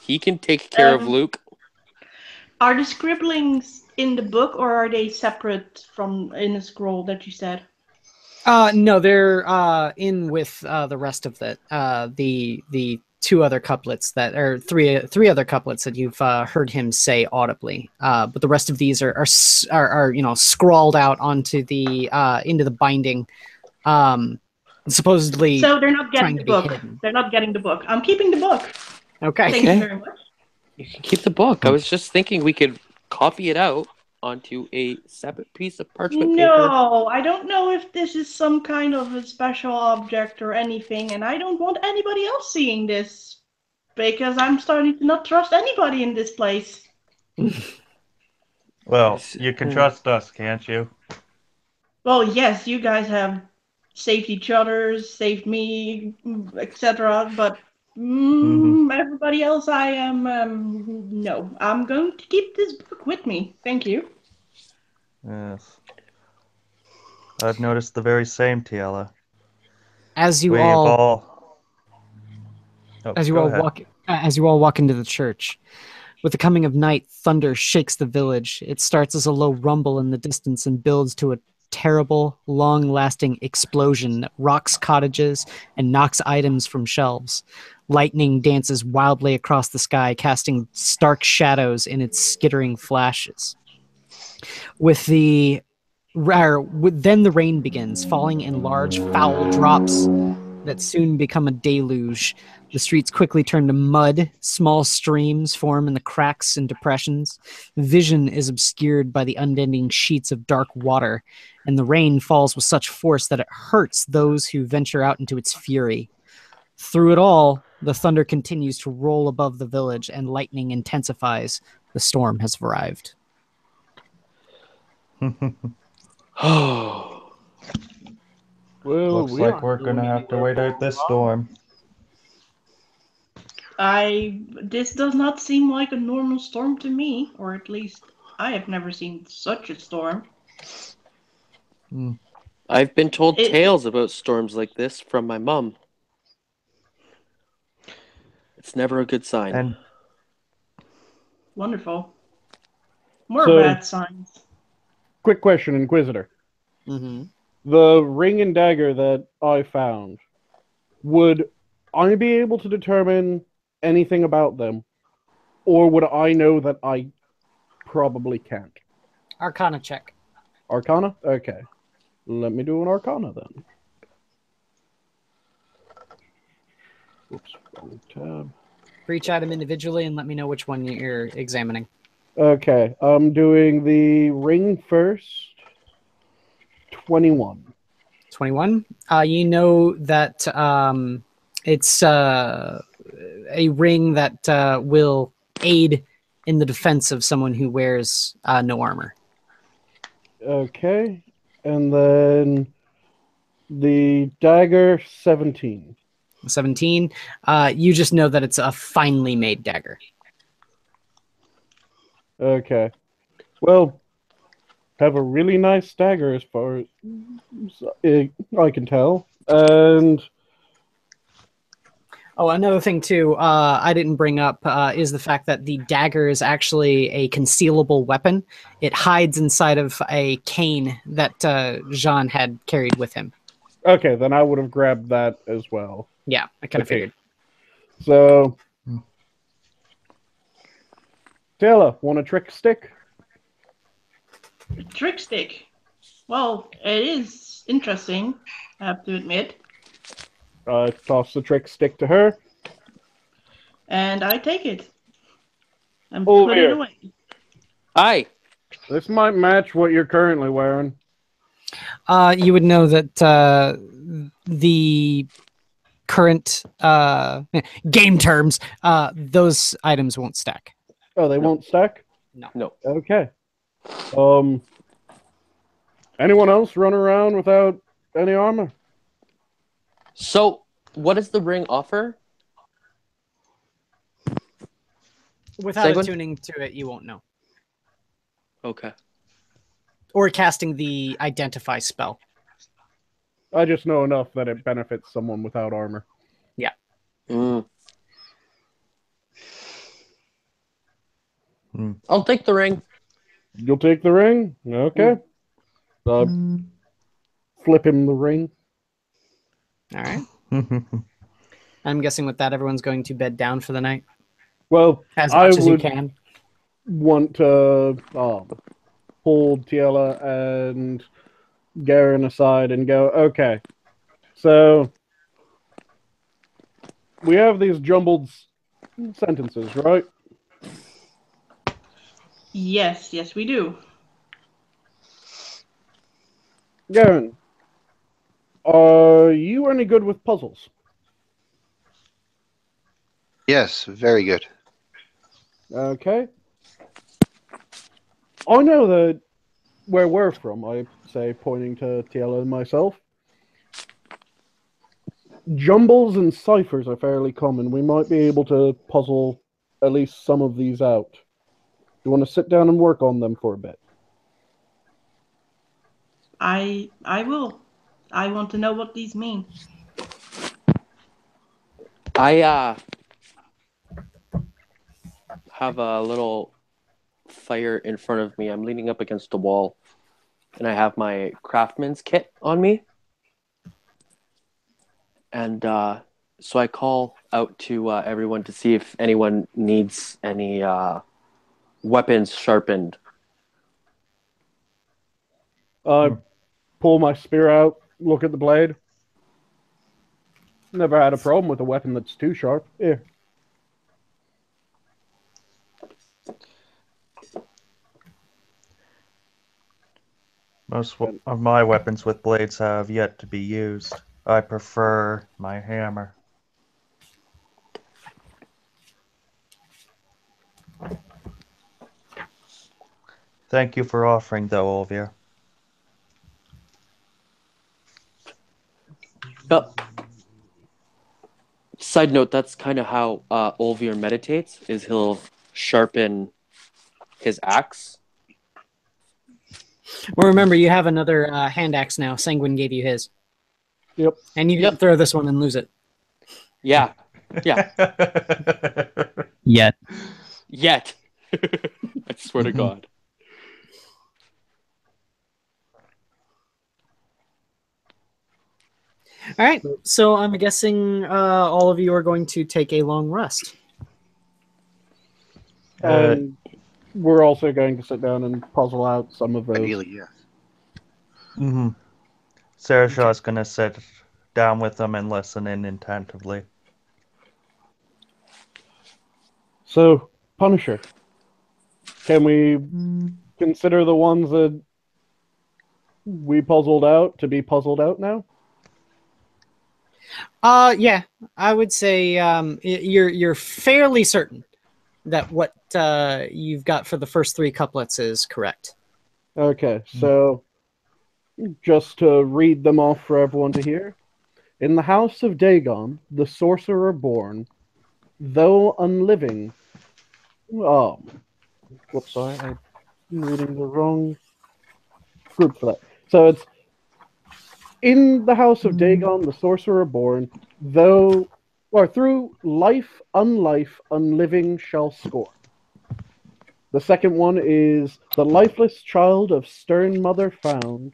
he can take care of Luke. Are the scribblings in the book, or are they separate from in the scroll that you said? No, they're in with the rest of it. The 2 other couplets that, or three other couplets that you've heard him say audibly. But the rest of these are scrawled out onto the into the binding. Supposedly, So they're not trying getting the to be book. hidden. They're not getting the book. I'm keeping the book. Okay. Thank you very much. You can keep the book. I was just thinking we could copy it out onto a separate piece of parchment paper. No, I don't know if this is some kind of a special object or anything, and I don't want anybody else seeing this because I'm starting to not trust anybody in this place. Well, you can trust us, can't you? Well, yes, you guys have saved each other, saved me, etc. But everybody else, I am no. I'm going to keep this book with me. Thank you. Yes. I've noticed the very same, Tiela. As you We've all Oh, as you go all ahead. walk into the church. With the coming of night, thunder shakes the village. It starts as a low rumble in the distance and builds to a terrible, long-lasting explosion that rocks cottages and knocks items from shelves. Lightning dances wildly across the sky, casting stark shadows in its skittering flashes. With the Then the rain begins, falling in large, foul drops that soon become a deluge. The streets quickly turn to mud. Small streams form in the cracks and depressions. Vision is obscured by the unending sheets of dark water, and the rain falls with such force that it hurts those who venture out into its fury. Through it all, the thunder continues to roll above the village, and lightning intensifies. The storm has arrived. Well, Looks we like aren't we're gonna going have to anywhere wait out this storm. This does not seem like a normal storm to me, or at least I have never seen such a storm. I've been told It- tales about storms like this from my mum. It's never a good sign. And Wonderful. More So- bad signs. Quick question, Inquisitor. Mm-hmm. The ring and dagger that I found, would I be able to determine anything about them? Or would I know that I probably can't? Arcana check. Arcana? Okay. Let me do an Arcana then. Whoops, wrong tab. For each item individually, and let me know which one you're examining. Okay, I'm doing the ring first. 21. 21. You know that it's a ring that will aid in the defense of someone who wears no armor. Okay, and then the dagger 17. 17. You just know that it's a finely made dagger. Okay. Well, have a really nice dagger as far as I can tell. And Oh, another thing too, I didn't bring up is the fact that the dagger is actually a concealable weapon. It hides inside of a cane that Jean had carried with him. okay, then I would have grabbed that as well. Yeah, I kind of Okay. figured. So, Taylor, want a trick stick? Trick stick. Well, it is interesting, I have to admit. Toss the trick stick to her. And I take it. And Oh, put here. it away. Aye. This might match what you're currently wearing. You would know that the current game terms, those items won't stack. Oh, they won't stack? No. Okay. Anyone else run around without any armor? So, what does the ring offer? Without Seguin? attuning to it, you won't know. Okay. Or casting the identify spell. I just know enough that it benefits someone without armor. Mm. I'll take the ring. You'll take the ring? Okay. Flip him the ring. All right. I'm guessing with that, everyone's going to bed down for the night Well, as I much as you would can. want to pull Tiela and Garen aside and go, okay, so we have these jumbled sentences, right? Yes, we do. Garen, are you any good with puzzles? Yes, very good. Okay. I know that where we're from, I say, pointing to Tiela and myself, jumbles and ciphers are fairly common. We might be able to puzzle at least some of these out. You want to sit down and work on them for a bit? I will. I want to know what these mean. I have a little fire in front of me. I'm leaning up against the wall, and I have my craftsman's kit on me. And so I call out to everyone to see if anyone needs any weapons sharpened. I pull my spear out, look at the blade. Never had a problem with a weapon that's too sharp. Here. Most of my weapons with blades have yet to be used. I prefer my hammer. Thank you for offering, though, Olvir. Side note, that's kind of how Olvir meditates, is he'll sharpen his axe. Well, remember, you have another hand axe now. Sanguine gave you his. Yep. And you can throw this one and lose it. Yeah. Yeah. Yet. I swear to God. All right. So I'm guessing all of you are going to take a long rest. And we're also going to sit down and puzzle out some of those. Ideally, yeah. Mm-hmm. Sarah Shaw's going to sit down with them and listen in attentively. So, Punisher. Can we consider the ones that we puzzled out to be puzzled out now? Yeah, I would say you're fairly certain that what you've got for the first three couplets is correct. Okay, so just to read them off for everyone to hear. In the house of Dagon, the sorcerer born, though unliving. Whoops, sorry, I'm reading the wrong group for that. So it's in the house of Dagon, the sorcerer born, though or through life, unliving shall scorn. The second one is the lifeless child of stern mother found,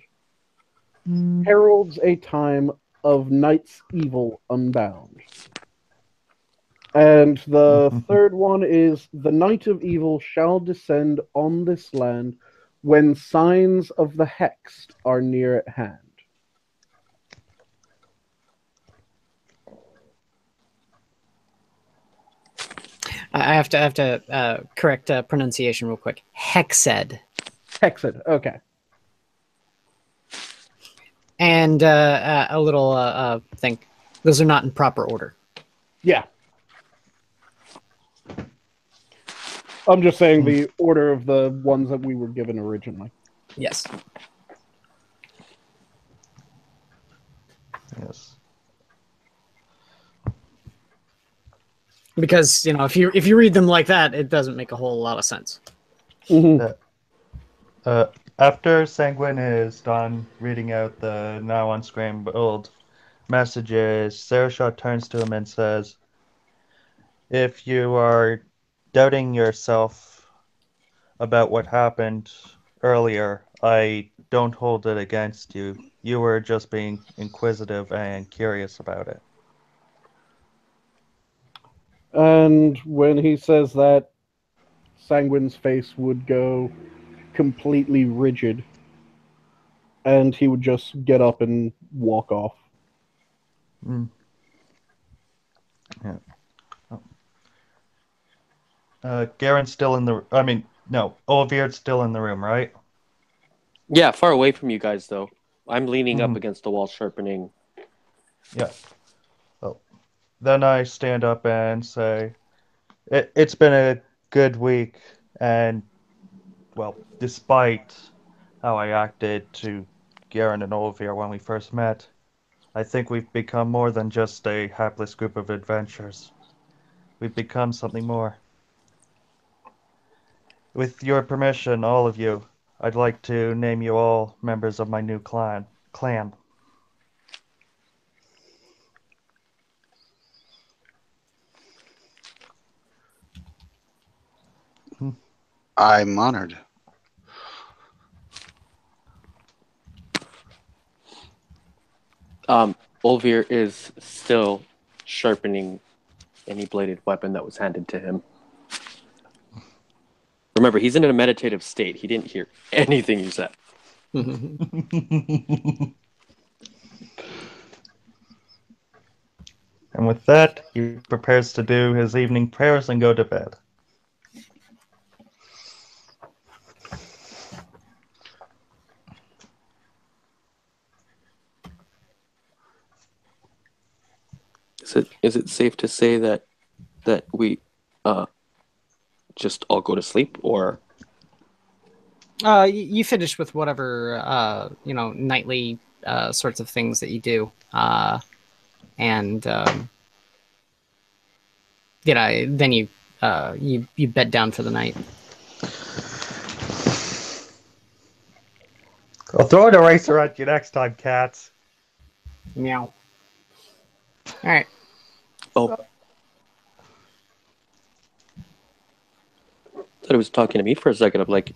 heralds a time of night's evil unbound. And the third one is the night of evil shall descend on this land when signs of the hexed are near at hand. I have to correct pronunciation real quick. Hexed. Hexed, okay. And a little thing. Those are not in proper order. Yeah. I'm just saying the order of the ones that we were given originally. Yes. Yes. Because, you know, if you read them like that, it doesn't make a whole lot of sense. Mm-hmm. After Sanguine is done reading out the now unscrambled messages, Sarashaw turns to him and says, "If you are doubting yourself about what happened earlier, I don't hold it against you. You were just being inquisitive and curious about it." And when he says that, Sanguine's face would go completely rigid, and he would just get up and walk off. Yeah. Garen's still in the... I mean, no, Olivia's still in the room, right? Yeah, far away from you guys, though. I'm leaning up against the wall, sharpening. Yeah. Well, then I stand up and say, it's been a good week, and, well, despite how I acted to Garen and Olivia when we first met, I think we've become more than just a hapless group of adventurers. We've become something more. With your permission, all of you, I'd like to name you all members of my new clan. I'm honored. Olvir is still sharpening any bladed weapon that was handed to him. Remember, he's in a meditative state. He didn't hear anything you said. And with that, he prepares to do his evening prayers and go to bed. Is it safe to say that we just all go to sleep, or You finish with whatever nightly sorts of things that you do, and then you bed down for the night. I'll throw an eraser at you next time, cats. Meow. All right. oh, thought he was talking to me for a second. I'm like,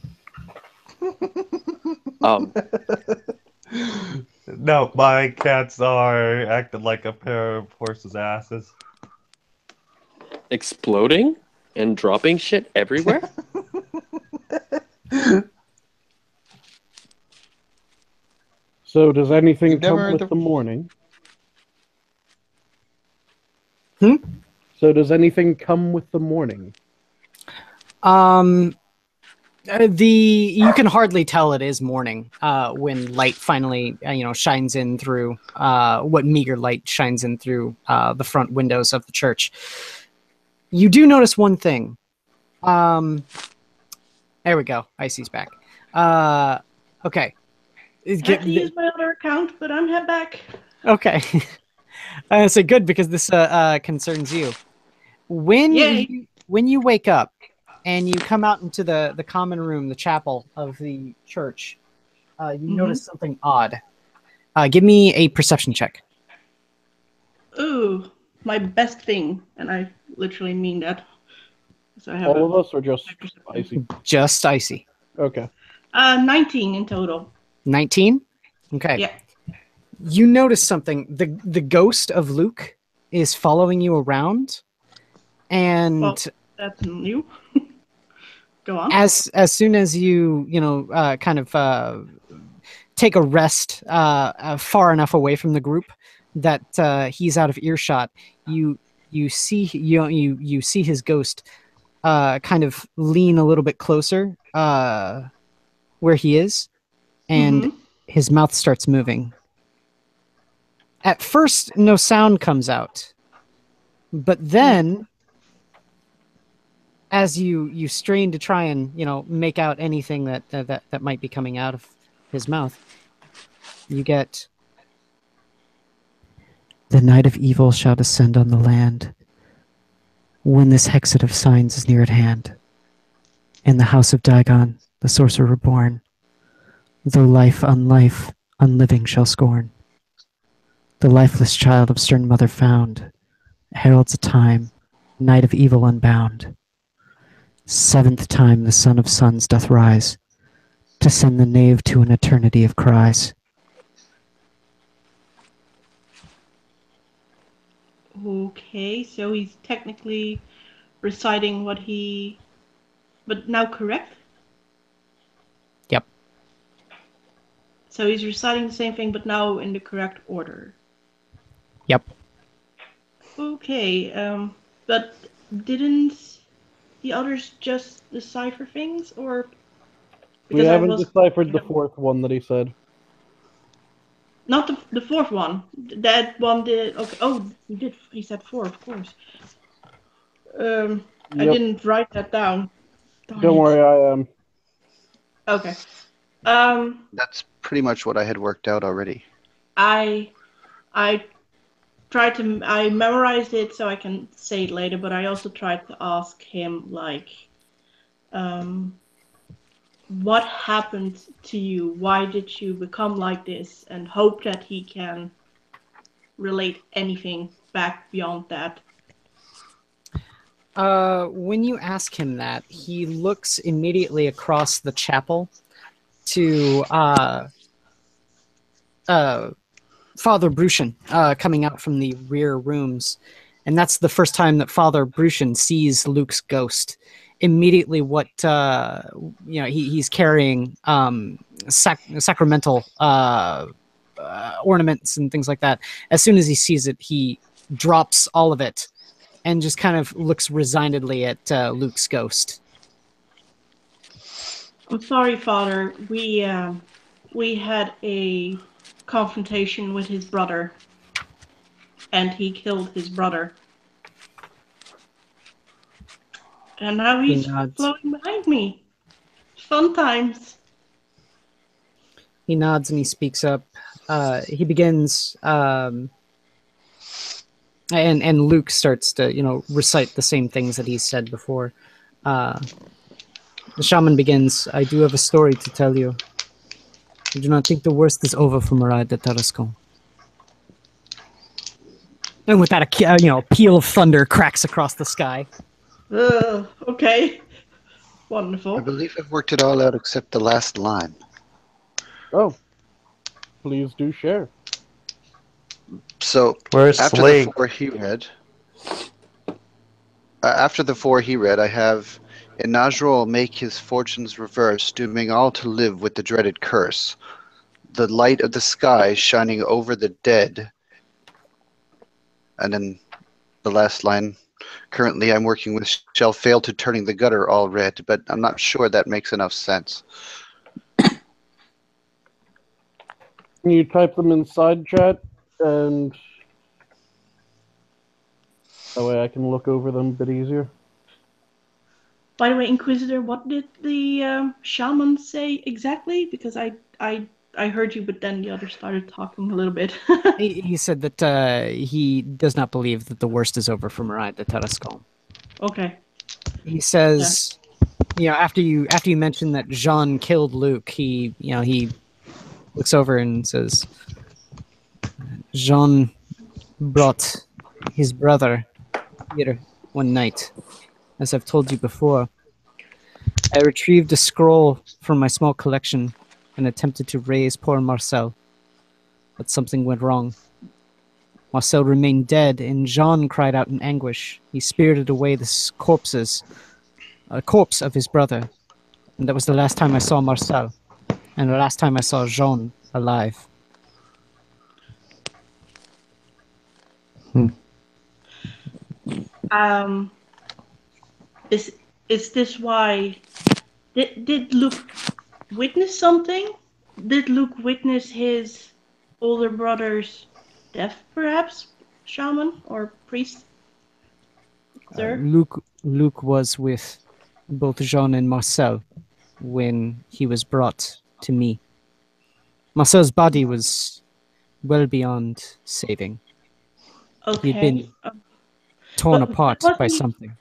No, my cats are acting like a pair of horses' asses. exploding and dropping shit everywhere. So does anything You've never come heard with the- the morning? Hmm? So does anything come with the morning? You can hardly tell it is morning when light finally shines in through what meager light shines in through the front windows of the church. You do notice one thing. There we go. Icy's back. Okay. I have to use my other account, but I'm head back. Okay. So good, because this concerns you. When you wake up and you come out into the common room, the chapel of the church, you notice something odd. Give me a perception check. Ooh, my best thing, and I literally mean that. So I have All of us, or just perception. Icy? Just Icy. Okay. 19 in total. 19? Okay. Yeah. You notice something. The ghost of Luke is following you around, and Well, that's new. Go on. as soon as you kind of take a rest far enough away from the group that he's out of earshot, you see his ghost kind of lean a little bit closer where he is, and his mouth starts moving. At first, no sound comes out, but then, as you strain to try and make out anything that might be coming out of his mouth, you get, "The night of evil shall descend on the land, when this hexet of signs is near at hand. In the house of Dagon, the sorcerer reborn, though life, unliving shall scorn. The lifeless child of stern mother found, heralds a time, night of evil unbound. Seventh time the son of sons doth rise, to send the knave to an eternity of cries." Okay, so he's technically reciting what he... But now correct? Yep. So he's reciting the same thing, but now in the correct order. Yep. Okay, but didn't the others just decipher things, or... We haven't deciphered the fourth one that he said. Not the fourth one. That one did... Okay. Oh, he did. He said 4, of course. I didn't write that down. Don't worry, I am. Okay. That's pretty much what I had worked out already. I I memorized it so I can say it later, but I also tried to ask him, like, what happened to you? Why did you become like this? And hope that he can relate anything back beyond that. When you ask him that, he looks immediately across the chapel to Father Brushin coming out from the rear rooms. And that's the first time that Father Brushin sees Luke's ghost. immediately what he's carrying sacramental ornaments and things like that. As soon as he sees it, he drops all of it and just kind of looks resignedly at Luke's ghost. I'm sorry, Father. We had a confrontation with his brother, and he killed his brother. And now he's floating behind me. Fun times. He nods and he speaks up. He begins, and Luke starts to, recite the same things that he said before. The shaman begins, I do have a story to tell you. I do not think the worst is over for Marais de Tarascon. And with that, a peal of thunder cracks across the sky. Okay. Wonderful. I believe I've worked it all out except the last line. Oh, please do share. So Where's after Slade? the four he read, I have Inaugural will make his fortunes reverse, dooming all to live with the dreaded curse. The light of the sky shining over the dead. And then the last line, currently I'm working with shall fail to turning the gutter all red, but I'm not sure that makes enough sense. Can you type them in side chat, and that way I can look over them a bit easier? By the way, Inquisitor, what did the shaman say exactly? Because I heard you, but then the other started talking a little bit. He said that he does not believe that the worst is over for Marais de Tarascon. Okay. He says, after you mentioned that Jean killed Luke, he looks over and says, Jean brought his brother here one night. As I've told you before, I retrieved a scroll from my small collection and attempted to raise poor Marcel. But something went wrong. Marcel remained dead, and Jean cried out in anguish. He spirited away the corpse of his brother. And that was the last time I saw Marcel, and the last time I saw Jean alive. Is this why? Did Luke witness something? Did Luke witness his older brother's death, perhaps? Shaman or priest? Sir? Luke was with both Jean and Marcel when he was brought to me. Marcel's body was well beyond saving. Okay. He'd been torn But apart by something.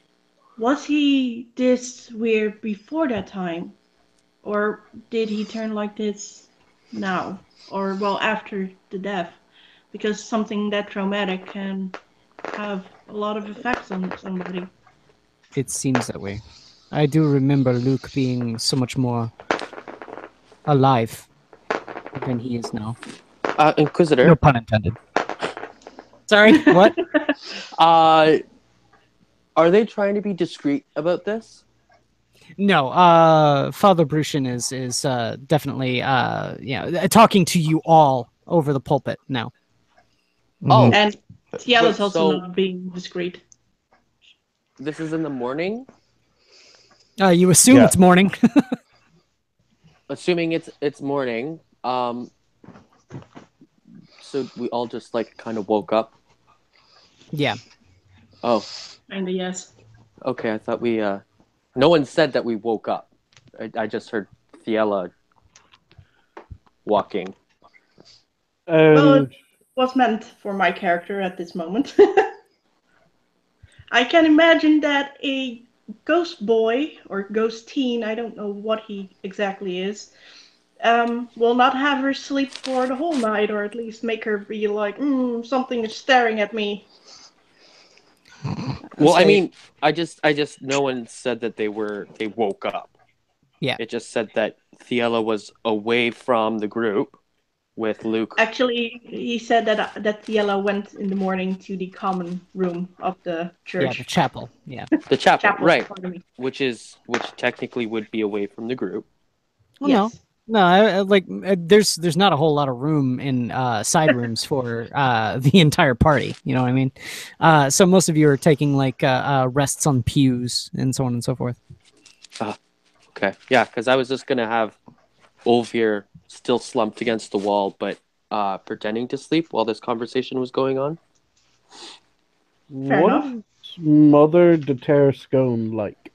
Was he this weird before that time? Or did he turn like this now? Or, well, after the death? Because something that traumatic can have a lot of effects on somebody. It seems that way. I do remember Luke being so much more alive than he is now. Inquisitor. No pun intended. Sorry, what? Are they trying to be discreet about this? No, Father Brushin is definitely talking to you all over the pulpit now. Oh, and Tiela's wait, also so- not being discreet. This is in the morning? You assume Yeah. it's morning. Assuming it's morning, so we all just kind of woke up. Yeah. Oh, Kinda, yes. okay. I thought we. No one said that we woke up. I just heard Thiela walking. Well, And it was meant for my character at this moment. I can imagine that a ghost boy or ghost teen, I don't know what he exactly is, will not have her sleep for the whole night, or at least make her be like, something is staring at me. Well, I mean, I just no one said that they woke up. Yeah. It just said that Thiela was away from the group with Luke. Actually, he said that Tiela went in the morning to the common room of the church. Yeah, the chapel. Yeah. The chapel, right? Pardon me. Which technically would be away from the group. Well, Yes. no, there's not a whole lot of room in side rooms for the entire party. You know what I mean? So most of you are taking like rests on pews and so on and so forth. Okay, yeah, because I was just gonna have Olvir still slumped against the wall, but pretending to sleep while this conversation was going on. Fair What enough. is Mother de Terrascone like?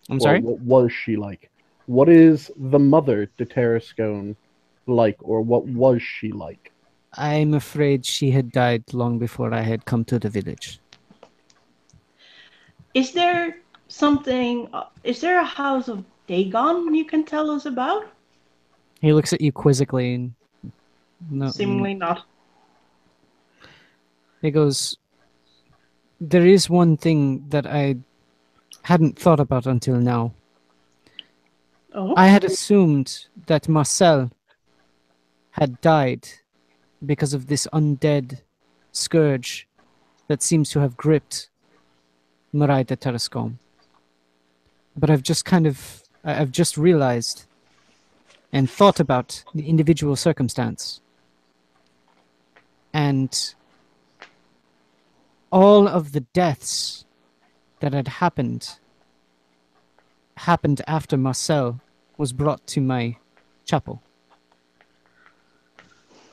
I'm sorry. What was she like? What is the Mother de Terrascone like, or what was she like? I'm afraid she had died long before I had come to the village. Is there something? Is there a house of Dagon you can tell us about? He looks at you quizzically and Seemingly not. he goes, "There is one thing that I hadn't thought about until now. Oh. I had assumed that Marcel had died because of this undead scourge that seems to have gripped Marais de Tarascon. But I've just realized and thought about the individual circumstance. And all of the deaths that had happened after Marcel was brought to my chapel.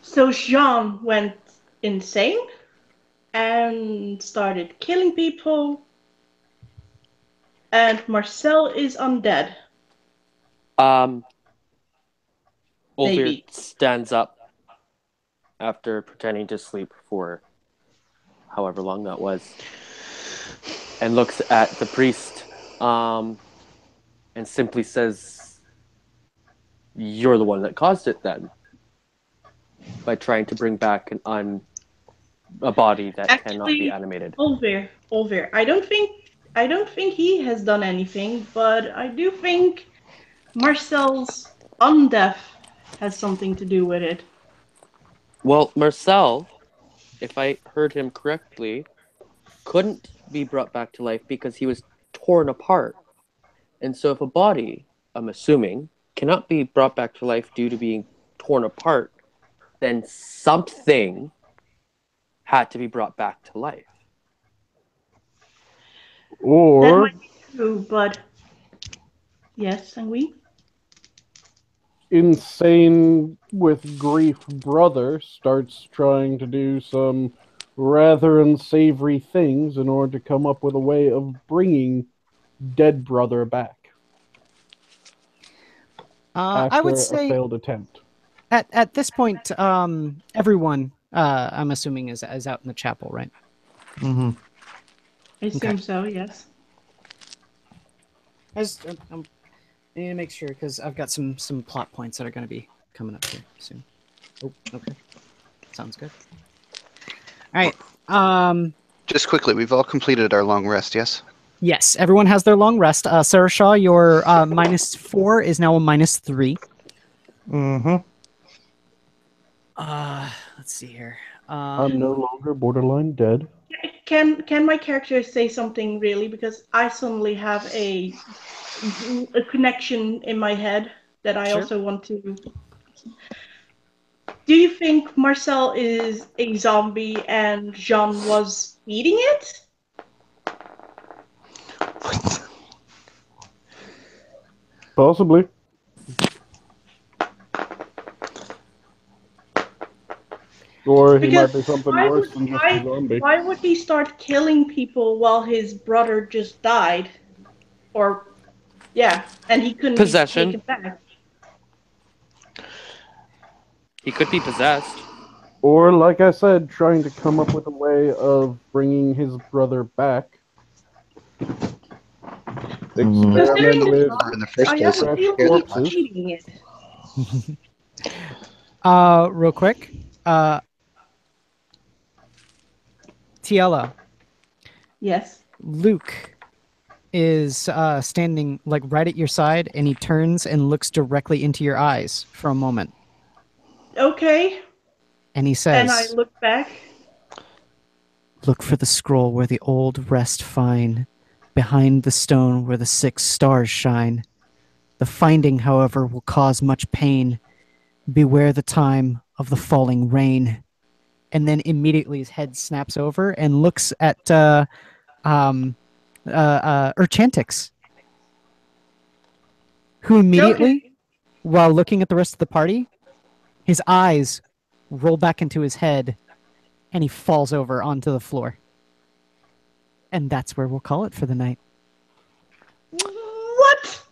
So Jean went insane and started killing people, and Marcel is undead. Olvir Maybe. stands up after pretending to sleep for however long that was, and looks at the priest, and simply says, "You're the one that caused it, then, by trying to bring back a body that cannot be animated." Olvir. I don't think he has done anything, but I do think Marcel's undeath has something to do with it. Well, Marcel, if I heard him correctly, couldn't be brought back to life because he was torn apart. And so if a body, I'm assuming, cannot be brought back to life due to being torn apart, then something had to be brought back to life. That Or might be true, but yes, and we. insane with grief brother starts trying to do some rather unsavory things in order to come up with a way of bringing dead brother back after I would a say failed attempt. at this point, everyone, I'm assuming, is out in the chapel, right? Mm-hmm. I assume so, yes. I need to make sure because I've got some plot points that are going to be coming up here soon. Oh, okay, sounds good. All right. Just quickly, we've all completed our long rest, yes? Yes, everyone has their long rest. Sarah Shaw, your -4 is now a -3. Mm-hmm. Let's see here. I'm no longer borderline dead. Can my character say something really? Because I suddenly have a connection in my head that I Sure. also want to. Do you think Marcel is a zombie and Jean was eating it? Possibly. Or he might be something worse than just a zombie. Why would he start killing people while his brother just died? Or, yeah, and he couldn't Possession. be taken back. He could be possessed. Or, like I said, trying to come up with a way of bringing his brother back. Experiment with In the first I place, have a fresh feeling he was corpses. eating it. Real quick. Tiela, Yes. Luke is standing like right at your side, and he turns and looks directly into your eyes for a moment. Okay. And he And I says, look back. "Look for the scroll where the old rest fine, behind the stone where the 6 stars shine. The finding, however, will cause much pain. Beware the time of the falling rain." And then immediately his head snaps over and looks at Urchantix, who immediately, Okay. while looking at the rest of the party, his eyes roll back into his head and he falls over onto the floor. And that's where we'll call it for the night. What?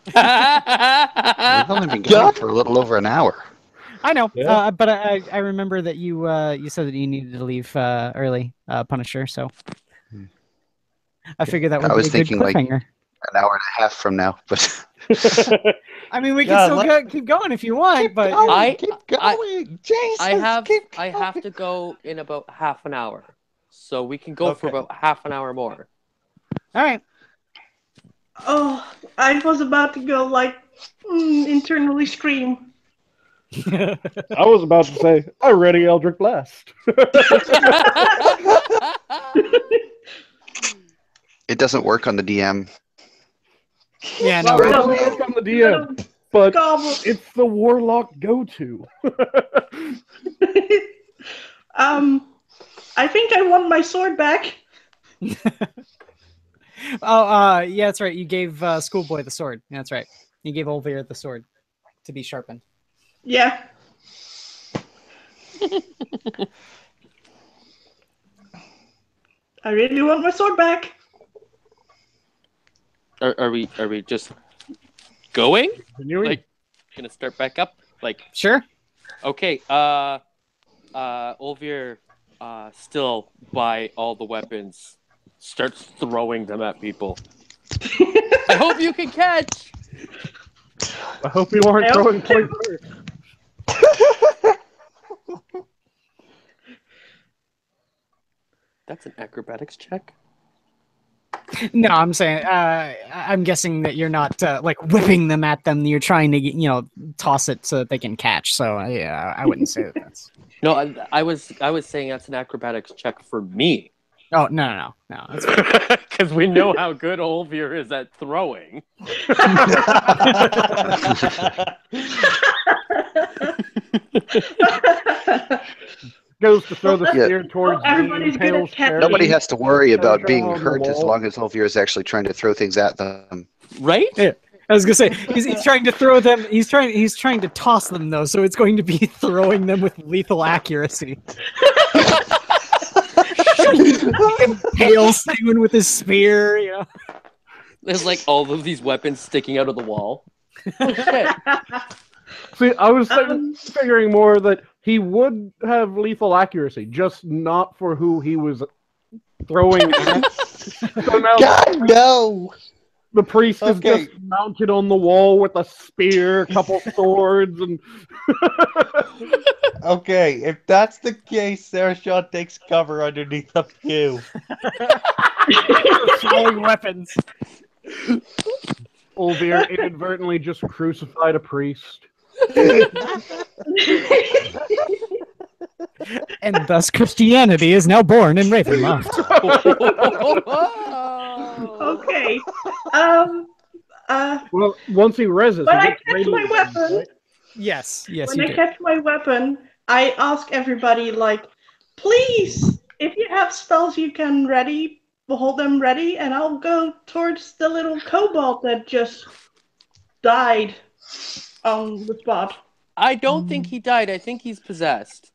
We've only been going for a little over an hour. I know, Yeah. but I remember that you said that you needed to leave early, Punisher. So I figured that would I be was a good thinking like cliffhanger. an hour and a half from now, but I mean, we Yeah, can still keep going if you want, but you know. keep going, Jesus. I have to go in about half an hour, so we can go for Okay. about half an hour more. All right. Oh, I was about to go like internally scream. I was about to say, I ready Eldritch Blast. it doesn't work on the DM. Yeah, Well, no. it doesn't No. work on the DM, but Gobble. it's the warlock go-to. I think I want my sword back. Oh, yeah, that's right. You gave Schoolboy the sword. That's right. You gave Olvir the sword to be sharpened. Yeah. I really want my sword back. Are we just going? Continuing. Like, gonna start back up? Like, Sure. okay, Olvir, still by all the weapons, starts throwing them at people. I hope you can catch! I hope you aren't I hope throwing so. points first. That's an acrobatics check. No, I'm saying, I'm guessing that you're not like whipping them at them. You're trying to, toss it so that they can catch. So yeah, I wouldn't say that that's. No, I was saying that's an acrobatics check for me. Oh no, that's fine. Because we know how good Olvir is at throwing. Goes to throw the Yeah. spear towards Everybody's the good at impaled catching. Terry. Nobody has to worry about Terry being on the hurt as wall. long as Olvir is actually trying to throw things at them. Right? Yeah. I was gonna say he's trying to throw them. He's trying to toss them though, so it's going to be throwing them with lethal accuracy. Impale someone with his spear. There's like all of these weapons sticking out of the wall. Oh shit. See, I was Um, figuring more that he would have lethal accuracy, just not for who he was throwing at. So now God, no! the priest is Okay. just mounted on the wall with a spear, a couple swords, and Okay, if that's the case, Sarah Shaw takes cover underneath a pew. Throwing weapons. Olvir inadvertently just crucified a priest. And thus Christianity is now born in Ravenloft. Okay. Well, once he reses, When he I gets catch my radiant, weapon, right? Yes, when you I do. catch my weapon, I ask everybody, like, please, if you have spells you can ready, hold them ready, and I'll go towards the little kobold that just died on the spot. I don't think he died. I think he's possessed.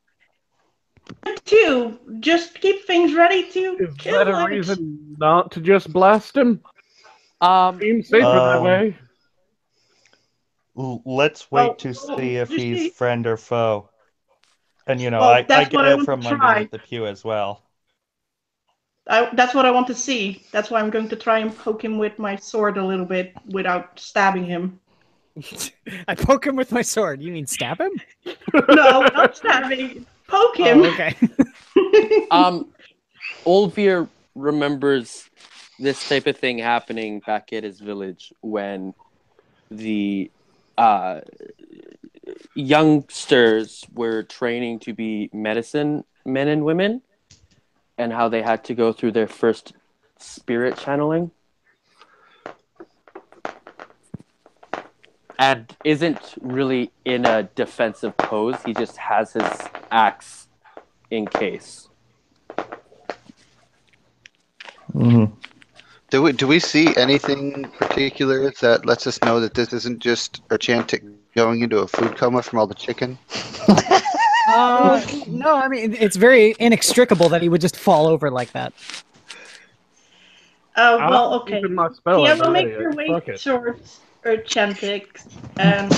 Two, just keep things ready to Is kill that a it. reason not to just blast him? Seems safer that way. Let's Well, wait to see if you he's see- friend or foe. And Well, I that's get what I it want from to try. underneath the pew as well. That's what I want to see. That's why I'm going to try and poke him with my sword a little bit without stabbing him. I poke him with my sword. You mean stab him? No, not stabbing. Poke him. Oh, okay. Olvir remembers this type of thing happening back at his village when the youngsters were training to be medicine men and women, and how they had to go through their first spirit channeling. And isn't really in a defensive pose. He just has his axe in case. Mm-hmm. Do we see anything particular that lets us know that this isn't just Urchantic going into a food coma from all the chicken? No, I mean, it's very inextricable that he would just fall over like that. Oh, I'm well, okay. keeping my spell Yeah, at the we'll make ready. your way Fuck it. towards Urchantic and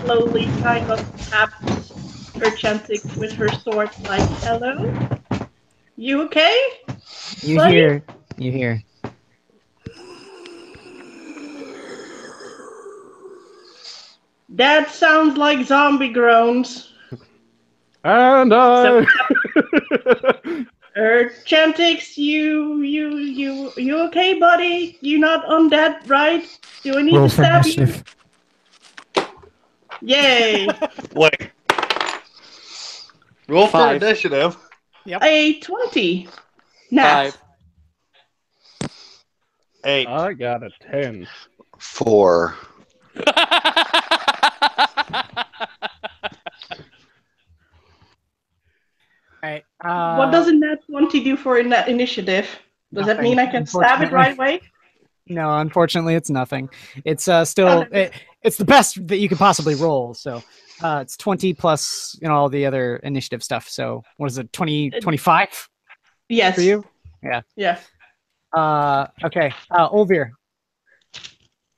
slowly kind of taps Urchantic with her sword, like, hello? You okay? You buddy? hear. That sounds like zombie groans. And I. Urchantix, you okay, buddy? You not undead, right? Do I need Roll to for stab you? initiative. Yay! Wait. Roll for 5. initiative. A 20. Nat. 5. 8. I got a 10. 4. Right. What does a nat 20 do for a initiative? Does that mean I can stab it right away? No, unfortunately, it's nothing. It's Oh, still no. it's the best that you could possibly roll. So it's 20 plus all the other initiative stuff. So what is it? 20, 25 Yes. for you? Yeah. Yeah. Okay. Olvir.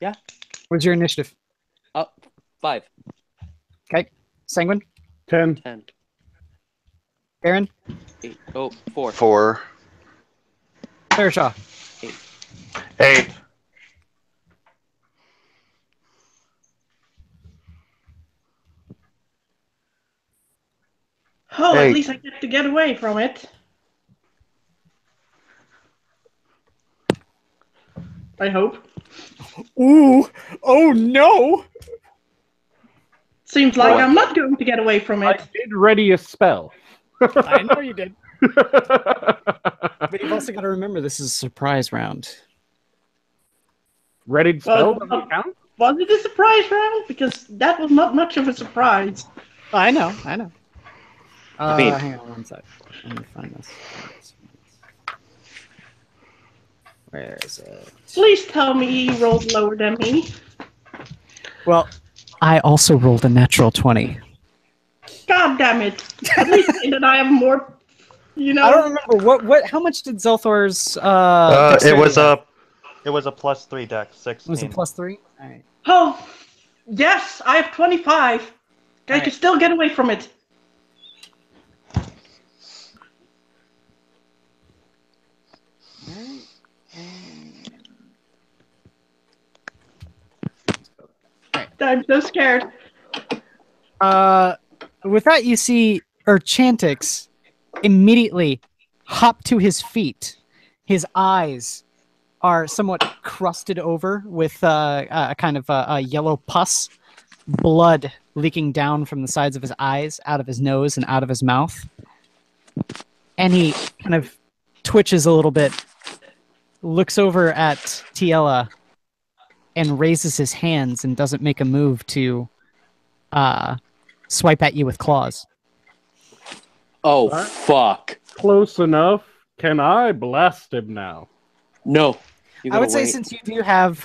Yeah. What's your initiative? 5. Okay. Sanguine. 10. 10. Baron. 8. Oh, 4. 4. Farshaw. 8. Oh, at Hey. least I get to get away from it. I hope. Ooh. Oh no. Seems like What? I'm not going to get away from I it. did ready a spell. I know you did. But you've also got to remember this is a surprise round. Ready spell Well, doesn't count? was it a surprise round? Because that was not much of a surprise. I know. mean- Hang on one sec. Let me find this. Where is it? Please tell me you rolled lower than me. Well, I also rolled a natural 20. God damn it. At least say that I have more, I don't remember what. How much did Zelthor's? It was a plus 3 deck, 16. Was it +3? All right. Oh, yes, I have 25. I can Alright. still get away from it. I'm so scared. With that, you see Urchantix immediately hop to his feet. His eyes are somewhat crusted over with a kind of a yellow pus, blood leaking down from the sides of his eyes, out of his nose, and out of his mouth. And he kind of twitches a little bit, looks over at Tiela, and raises his hands and doesn't make a move to swipe at you with claws. Oh, What? fuck. Close enough. Can I blast him now? No. You I would gotta say wait. since you do have,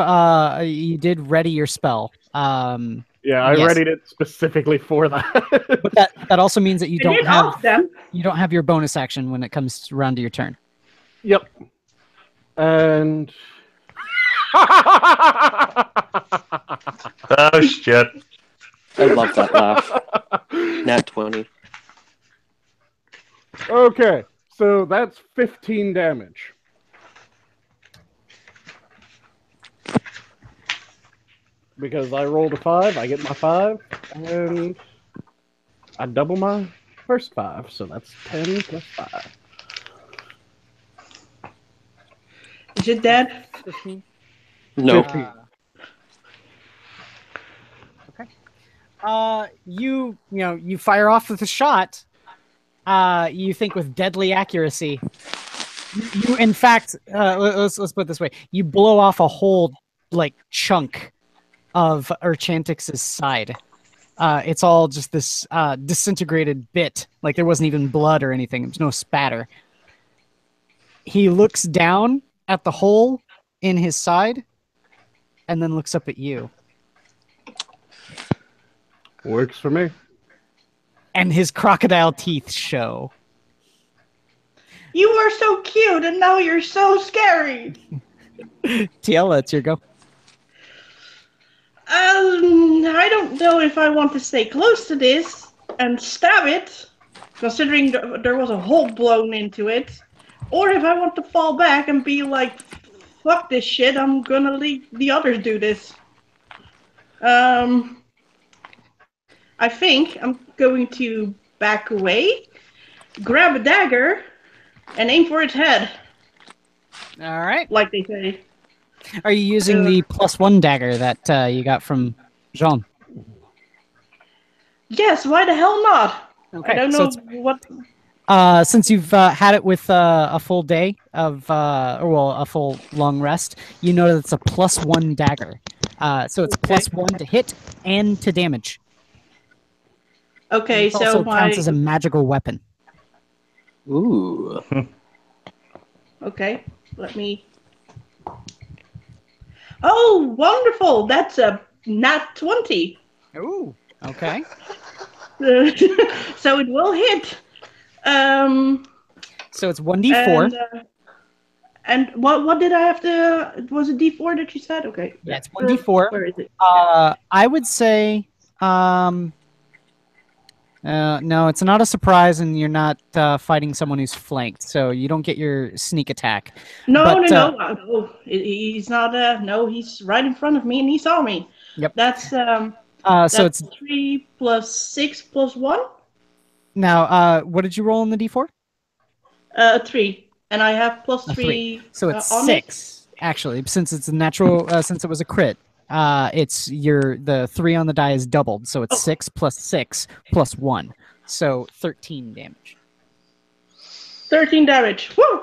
you did ready your spell. Yeah, I Yes. readied it specifically for that. But that also means that you I don't did have ask them. your bonus action when it comes around to your turn. Yep. And Oh, shit. I love that laugh. Nat 20. okay, so that's 15 damage. Because I rolled a 5, I get my 5, and I double my first 5, so that's 10 plus 5. Is it dead? 15. Nope. 15. Okay. You fire off with a shot. You think with deadly accuracy. You in fact, let's put it this way: you blow off a whole chunk of Urchantix's side. It's all just this disintegrated bit. Like there wasn't even blood or anything. There's no spatter. He looks down at the hole in his side, and then looks up at you. Works for me. And his crocodile teeth show. You were so cute, and now you're so scary. Tiela, it's your go. I don't know if I want to stay close to this and stab it, considering there was a hole blown into it, or if I want to fall back and be like, fuck this shit, I'm gonna let the others do this. I think I'm going to back away, grab a dagger, and aim for its head, All right. like they say. Are you using the +1 dagger that you got from Jean? Yes, why the hell not? Okay, I don't so know what... since you've had it with a full day of, a full long rest, you know that it's a +1 dagger. So it's Okay. +1 to hit and to damage. Okay, It so also my... counts as a magical weapon. Ooh. Okay, let me... Oh, wonderful! That's a nat 20. Ooh. Okay. So it will hit. So it's 1d4. And what did I have to... It was a d4 that you said? Okay. Yeah, it's 1d4. Where is it? I would say, no, it's not a surprise, and you're not fighting someone who's flanked, so you don't get your sneak attack. No, but, no. He's not... no, he's right in front of me, and he saw me. Yep. That's so it's 3 plus 6 plus 1? now. What did you roll in the d4? 3. And I have plus A 3. So it's on 6 actually, since it's a natural. Since it was a crit, it's the 3 on the die is doubled, so it's 6 plus 6 plus 1, so 13 damage. 13 damage. Woo!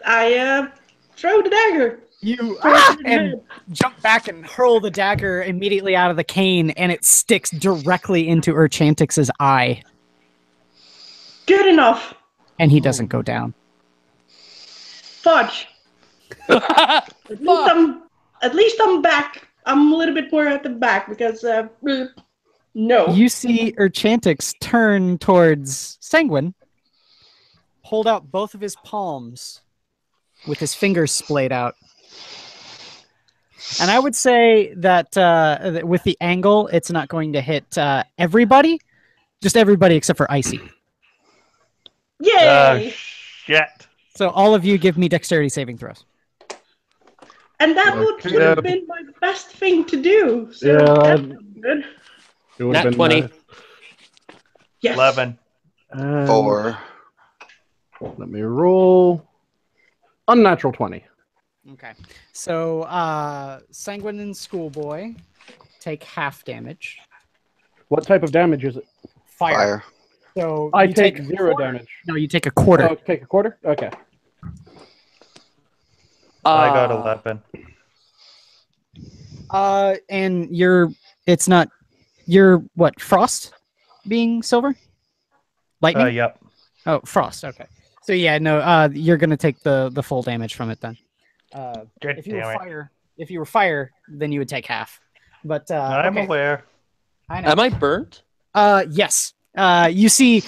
I throw the dagger. You and jump back and hurl the dagger immediately out of the cane, and it sticks directly into Urchantix's eye, Good enough. and he doesn't go down. Fudge. At least I'm back. I'm a little bit more at the back because no. You see Urchantix turn towards Sanguine, hold out both of his palms with his fingers splayed out. And I would say that with the angle, it's not going to hit everybody, just everybody except for Icy. Yay! Shit. So all of you give me dexterity saving throws. And that would have been my best thing to do. So Yeah. that's good. It would Nat have been 20. Yes. 11. 4. Let me roll. Unnatural 20. Okay. So Sanguine and Schoolboy take half damage. What type of damage is it? Fire. So I you take a 0 quarter. damage. No, you take a quarter. Oh, take a quarter? Okay. I got 11. And you're what, Frost being silver? Lightning? Yep. Oh, Frost, okay. So yeah, no, you're gonna take the full damage from it then. Good If you were damn it. fire, then you would take half. But I'm okay. aware. I know. Am I burnt? Yes. You see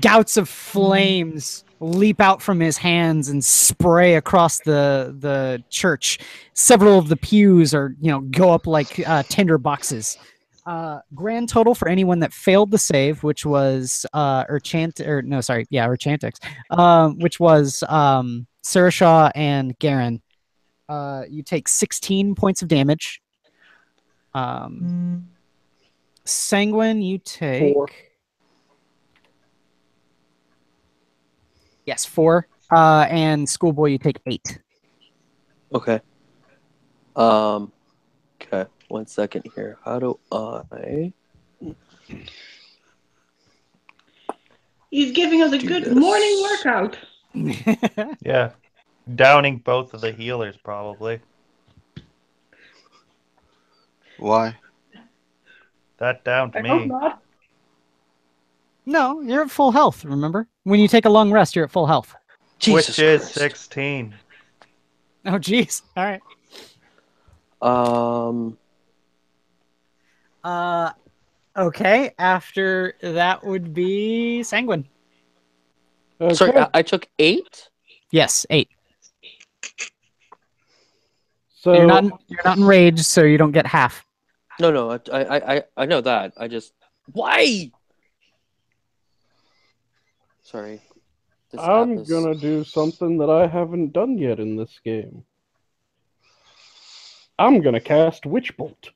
gouts of flames leap out from his hands and spray across the church. Several of the pews go up like tinder boxes. Grand total for anyone that failed the save, which was Urchantix, which was Sarashaw and Garen. You take 16 points of damage. Sanguine, you take 4. Yes, 4. And schoolboy, you take 8. Okay. Okay. 1 second here. How do I? He's giving us a good this. morning workout. Yeah. Downing both of the healers, probably. Why? That downed I hope me. not. No, you're at full health, remember? When you take a long rest, you're at full health. Jesus Which is Christ. 16. Oh, jeez. All right. Okay, after that would be Sanguine. Okay. Sorry, I took 8. Yes, 8. So You're not enraged, so you don't get half. No, I know that. I just why? Sorry. This I'm app is... gonna do something that I haven't done yet in this game. I'm gonna cast Witch Bolt.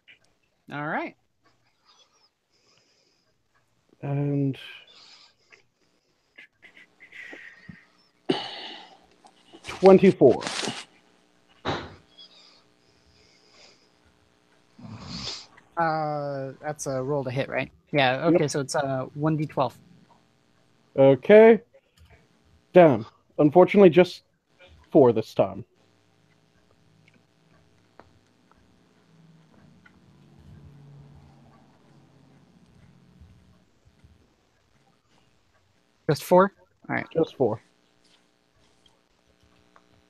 All right. And 24. That's a roll to hit, right? Yeah. Okay, so it's 1d12. Okay. Damn. Unfortunately, just 4 this time. Just 4. All right. Just 4.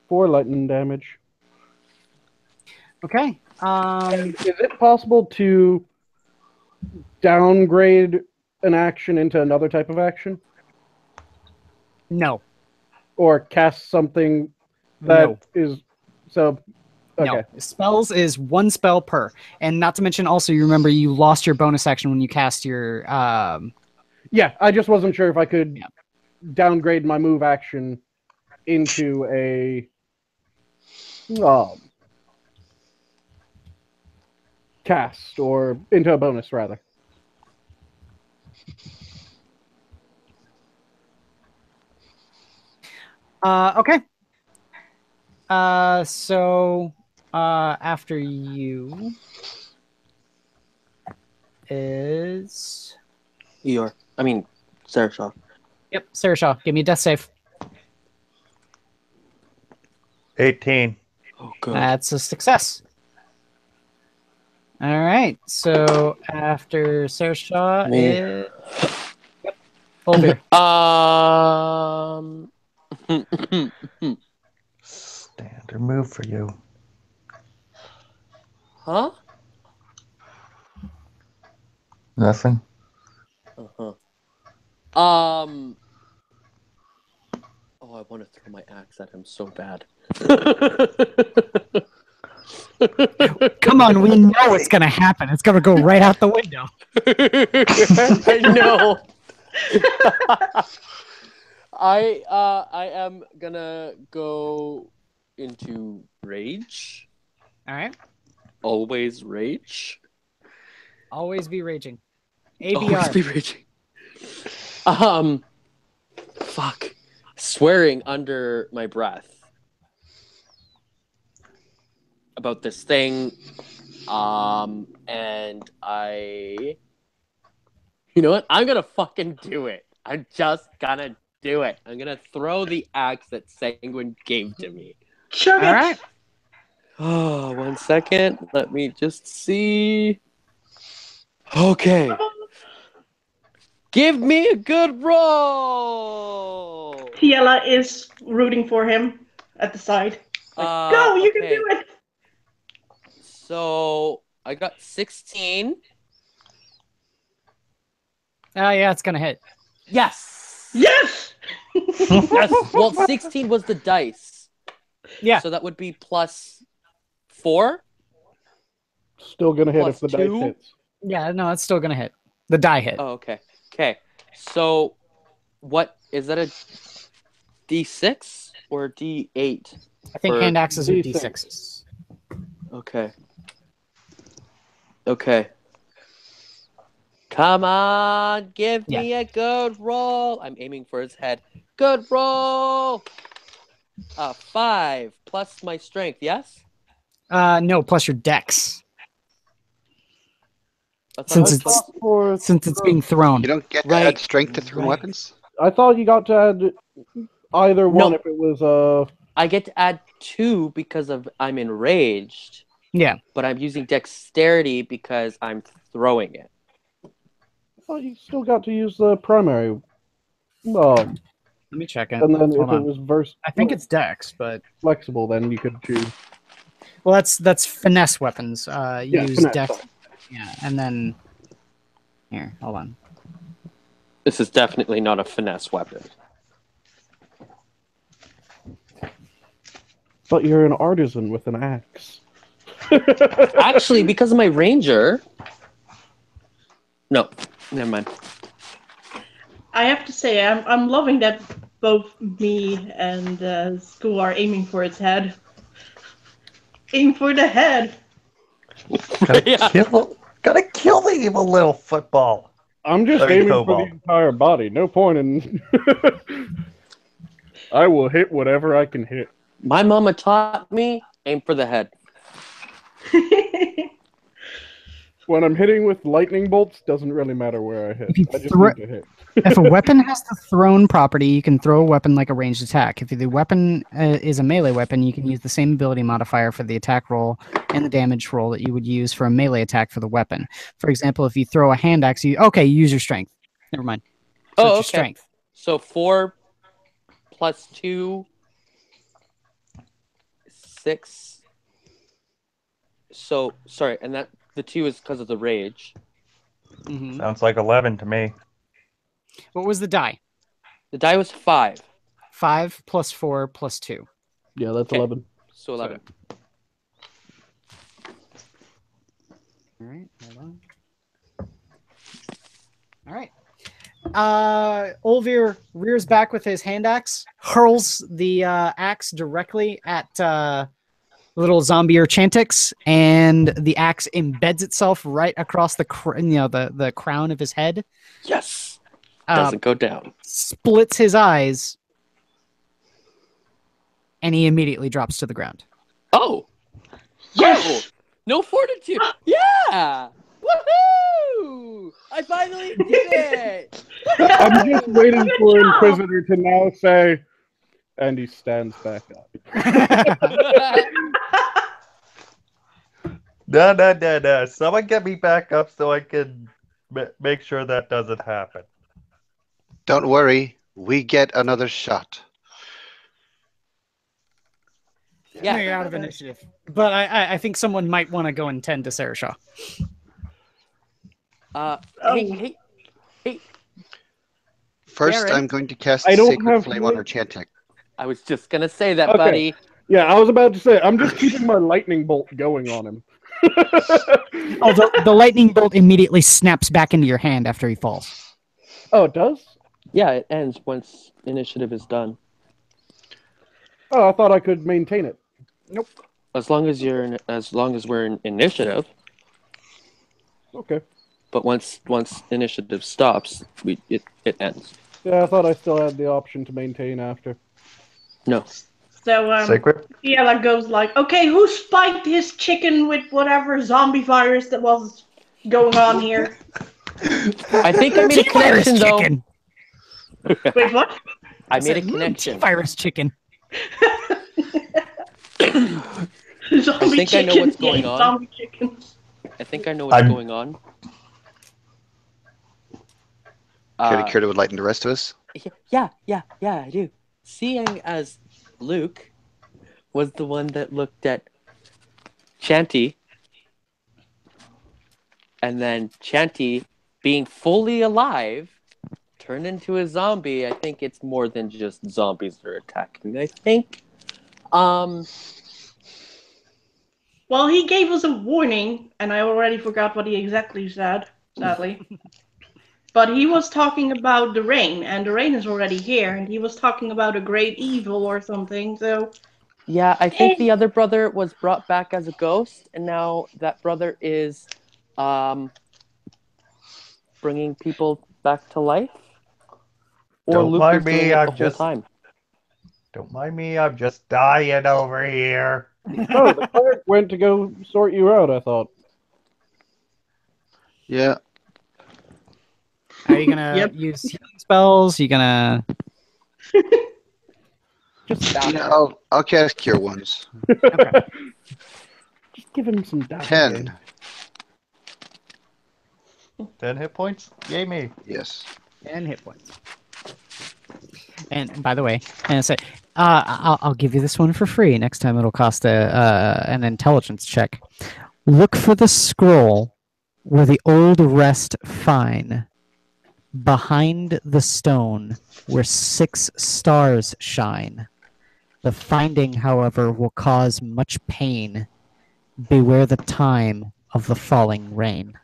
4 lightning damage. Okay. Is it possible to downgrade an action into another type of action? No. Or cast something that is so okay. No. Spells is 1 spell per, and not to mention also you remember you lost your bonus action when you cast your Yeah, I just wasn't sure if I could downgrade my move action into a cast or into a bonus rather. Okay. So after you is Eeyore. I mean, Sarah Shaw. Yep, Sarah Shaw. Give me a death save. 18. Oh, good. That's a success. All right. So after Sarah Shaw Me. is Volbeer. Standard move for you. Huh? Nothing. Oh, I want to throw my axe at him so bad. Come on, we know what's gonna happen. It's gonna go right out the window. I know. I am gonna go into rage. All right. Always rage. Always be raging. Always ABR. be raging. Fuck. Swearing under my breath about this thing. And you know what? I'm gonna fucking do it. I'm just gonna do it. I'm gonna throw the axe that Sanguine gave to me. Chug it. All right. Oh, 1 second. Let me just see. Okay. Give me a good roll. Tiela is rooting for him at the side. Like, go, you can Okay. do it. So I got 16. Oh yeah, it's gonna hit. Yes. Yes. Yes. Well, 16 was the dice. Yeah. So that would be plus 4. Still gonna hit Plus if the 2? dice hits. Yeah, no, it's still gonna hit. The die hit. Oh, okay. Okay. So what is that, a D6 or D8? I think for hand axes are D6. D6s. Okay. Okay. Come on, give me a good roll. I'm aiming for his head. Good roll. 5 plus my strength, yes? No, plus your dex. I thought Since it it's was since it's being thrown. You don't get to Right, add strength to thrown right. weapons? I thought you got to add either one if it was I get to add 2 because of I'm enraged, Yeah. but I'm using dexterity because I'm throwing it. I thought you still got to use the primary. Let me check it. And then Hold if it on. was I think it's dex, but flexible, then you could choose. well, that's finesse weapons. Use finesse, dex. sorry. Yeah, and then here, hold on. This is definitely not a finesse weapon. But you're an artisan with an axe. Actually, because of my ranger. No, never mind. I have to say, I'm loving that both me and School are aiming for its head. Aim for the head. Yeah. Gotta kill the evil little football. I'm just Sorry, aiming for Cobalt. the entire body. No point in. I will hit whatever I can hit. My mama taught me aim for the head. When I'm hitting with lightning bolts, doesn't really matter where I hit. If you I just throw- need to hit. If a weapon has the thrown property, you can throw a weapon like a ranged attack. If the weapon is a melee weapon, you can use the same ability modifier for the attack roll and the damage roll that you would use for a melee attack for the weapon. For example, if you throw a hand axe, you use your strength. Never mind. So it's your strength. So 4 plus 2, 6. So sorry, and that the 2 is because of the rage. Mm-hmm. Sounds like 11 to me. What was the die? The die was 5. 5 plus 4 plus 2. Yeah, that's Okay. 11. So 11. All right. Hold on. All right. Olvir rears back with his hand axe, hurls the axe directly at little zombie Chantix, and the axe embeds itself right across the the crown of his head. Yes. Doesn't go down. Splits his eyes, and he immediately drops to the ground. Oh. Yes! Oh, no fortitude. Yeah. Woohoo! I finally did it. I'm just waiting for Inquisitor to now say, and he stands back up. No. Someone get me back up so I can make sure that doesn't happen. Don't worry, we get another shot. Yeah. You're out of initiative. But I think someone might want to go and tend to Sarah Shaw. Hey. First, Darren? I'm going to cast I don't Sacred have Flame to- on her Chantic. I was just gonna say that, Okay. buddy. Yeah, I was about to say, I'm just keeping my lightning bolt going on him. Oh, the lightning bolt immediately snaps back into your hand after he falls. Oh, it does? Yeah, it ends once initiative is done. Oh, I thought I could maintain it. As long as we're in initiative. Okay. But once initiative stops, it ends. Yeah, I thought I still had the option to maintain after. No. So Sacred? Fiala goes like, okay, who spiked his chicken with whatever zombie virus that was going on here? I think I made a connection though. Chicken. Wait, what? I made a connection. Virus chicken. Zombie think I know what's chickens going ate on. Zombie chickens. I think I know what's going on. Care to enlighten the rest of us? Yeah, I do. Seeing as Luke was the one that looked at Shanty, and then Shanty, being fully alive, turned into a zombie. I think it's more than just zombies that are attacking. I think, Well, he gave us a warning, and I already forgot what he exactly said, sadly. But he was talking about the rain, and the rain is already here, and he was talking about a great evil or something, so... yeah, I think the other brother was brought back as a ghost, and now that brother is bringing people back to life. Or Don't Luke mind was doing me, it I'm the whole just- time. Don't mind me, I'm just dying over here. Oh, the cleric went to go sort you out, I thought. Yeah. Are you gonna Yep. use healing spells? You gonna? Just die. Yeah, I'll cast Cure Wounds. Okay. Just give him some die. 10. 10 hit points? Yay me. Yes. And hit points. And by the way, and I say, I'll give you this one for free. Next time it'll cost an intelligence check. Look for the scroll where the old rest fine. Behind the stone where 6 stars shine. The finding, however, will cause much pain. Beware the time of the falling rain.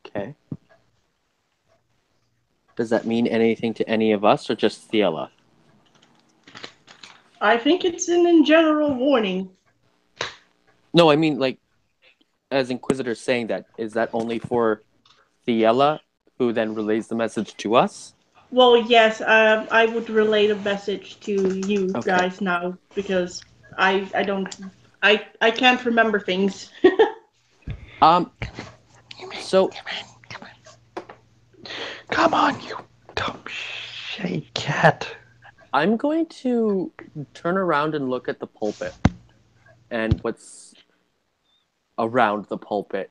Okay. Does that mean anything to any of us or just Thiela? I think it's an in general warning. No, I mean, like, as Inquisitor saying that, is that only for Thiela, who then relays the message to us? Well, yes, I would relay the message to you Okay. guys now because I can't remember things. So Come on, you dumb shade cat. I'm going to turn around and look at the pulpit and what's around the pulpit.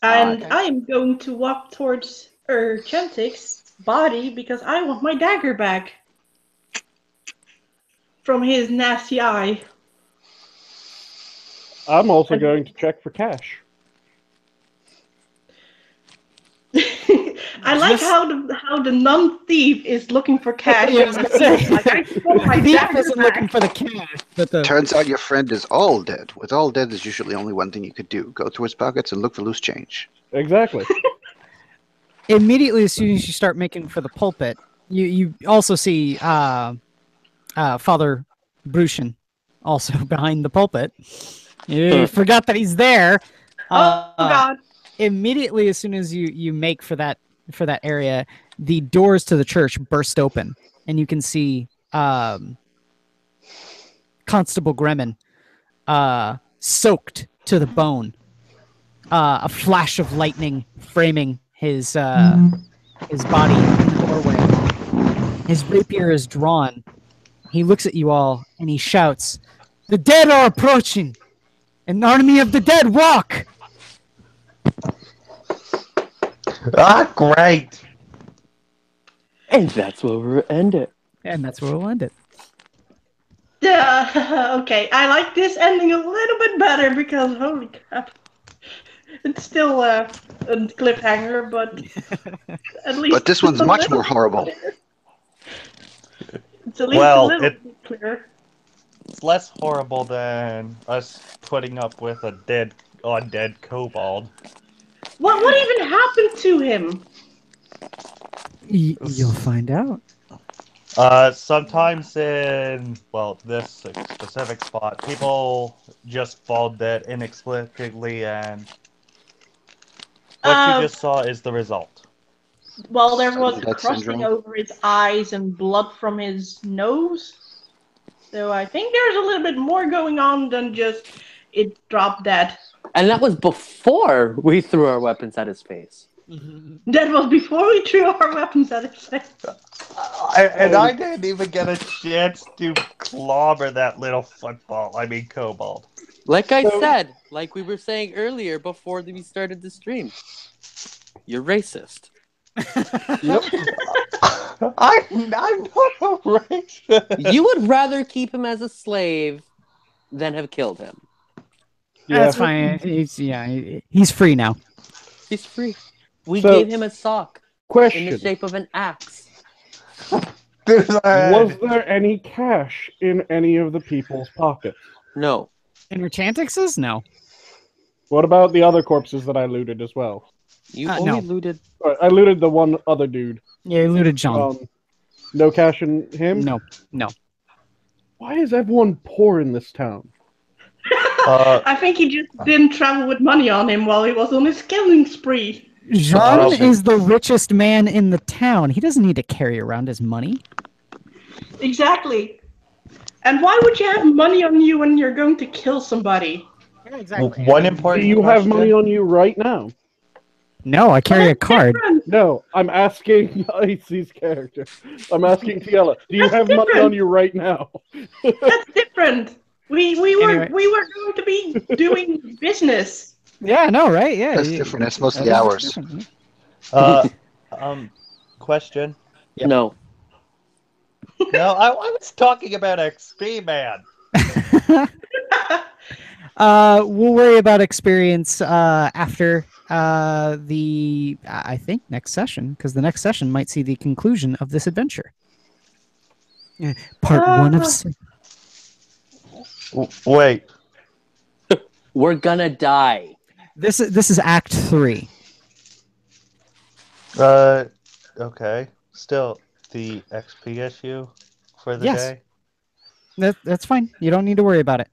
And Okay. I am going to walk towards Chantic's body because I want my dagger back from his nasty eye. I'm also going to check for cash. I like Just- how the non-thief is looking for cash. Yeah, I was gonna say. Like, I want my Thief dagger isn't back. looking for the cash, but the Turns out your friend is all dead. With all dead, there's usually only one thing you could do. Go through his pockets and look for loose change. Exactly. immediately as soon as you start making for the pulpit, you also see Father Brushin also behind the pulpit. You forgot that he's there. Oh God! Immediately as soon as you make for that area, the doors to the church burst open, and you can see Constable Gremin soaked to the bone. A flash of lightning framing his body in the doorway. His rapier is drawn. He looks at you all and he shouts, "The dead are approaching! An army of the dead walk!" Ah, great! And that's where we'll end it. And that's where we'll end it. Okay, I like this ending a little bit better because holy crap, it's still a cliffhanger, but at least. But this one's much more horrible. It's at least Well, a little bit clearer. It's less horrible than us putting up with a undead kobold. What even happened to him? You'll find out. Sometimes in, this specific spot, people just fall dead inexplicably, and what you just saw is the result. Well, there was Sudden death crusting syndrome. over his eyes and blood from his nose. So I think there's a little bit more going on than just it dropped dead. And that was before we threw our weapons at his face. That was before we threw our weapons at his face. I didn't even get a chance to clobber that little kobold. Like I said, like we were saying earlier before we started the stream, you're racist. Yep. I'm not a racist. You would rather keep him as a slave than have killed him. That's fine. He's free now. He's free. We So- gave him a sock in the Question. shape of an axe. Was there any cash in any of the people's pockets? No. In Chantix's? No. What about the other corpses that I looted as well? You No. only looted... I looted the one other dude. Yeah, he looted John. No cash in him? No. Why is everyone poor in this town? I think he just didn't travel with money on him while he was on his killing spree. Jean is the richest man in the town. He doesn't need to carry around his money. Exactly. And why would you have money on you when you're going to kill somebody? Yeah, exactly. One Do important you have money question. on you right now? No, I carry a card. Different. No, I'm asking Icy's character. I'm asking Tiela. Do you That's have money different. on you right now? That's different. We were Anyway. going to be doing business. Yeah, I know, right? Yeah. That's different. That's mostly that is hours. different. Question. Yep. No. No, I was talking about XP, man. We'll worry about experience after the I think next session, because the next session might see the conclusion of this adventure. Part 1 of Wait. We're gonna die. this is Act 3. Okay. Still the XP issue for the Yes. day. That's fine. You don't need to worry about it,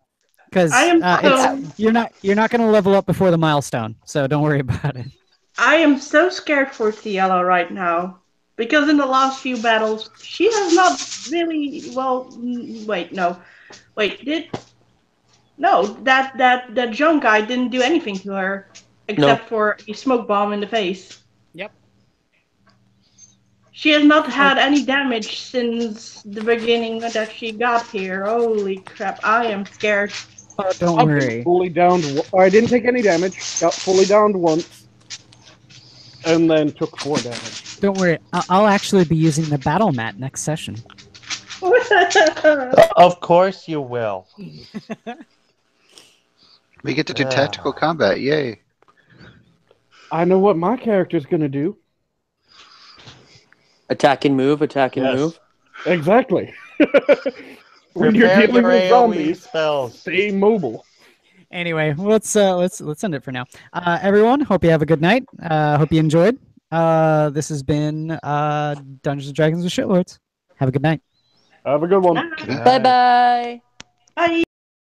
because I am so you're not going to level up before the milestone, so don't worry about it. I am so scared for Tiela right now. Because in the last few battles, she has not really that Joan guy didn't do anything to her except for a smoke bomb in the face. Yep. She has not had any damage since the beginning that she got here. Holy crap, I am scared. Oh, don't I've worry. been fully downed. I didn't take any damage. Got fully downed once, and then took 4 damage. Don't worry. I'll actually be using the battle mat next session. Of course you will. We get to do tactical combat. Yay. I know what my character's gonna do. Attack and move, attack and Yes. move. Exactly. When you're Prepare dealing your with AoE zombies, spells. stay mobile. Anyway, let's end it for now. Everyone, hope you have a good night. Hope you enjoyed. This has been Dungeons and Dragons with Shitlords. Have a good night. Have a good one. Bye bye. Bye.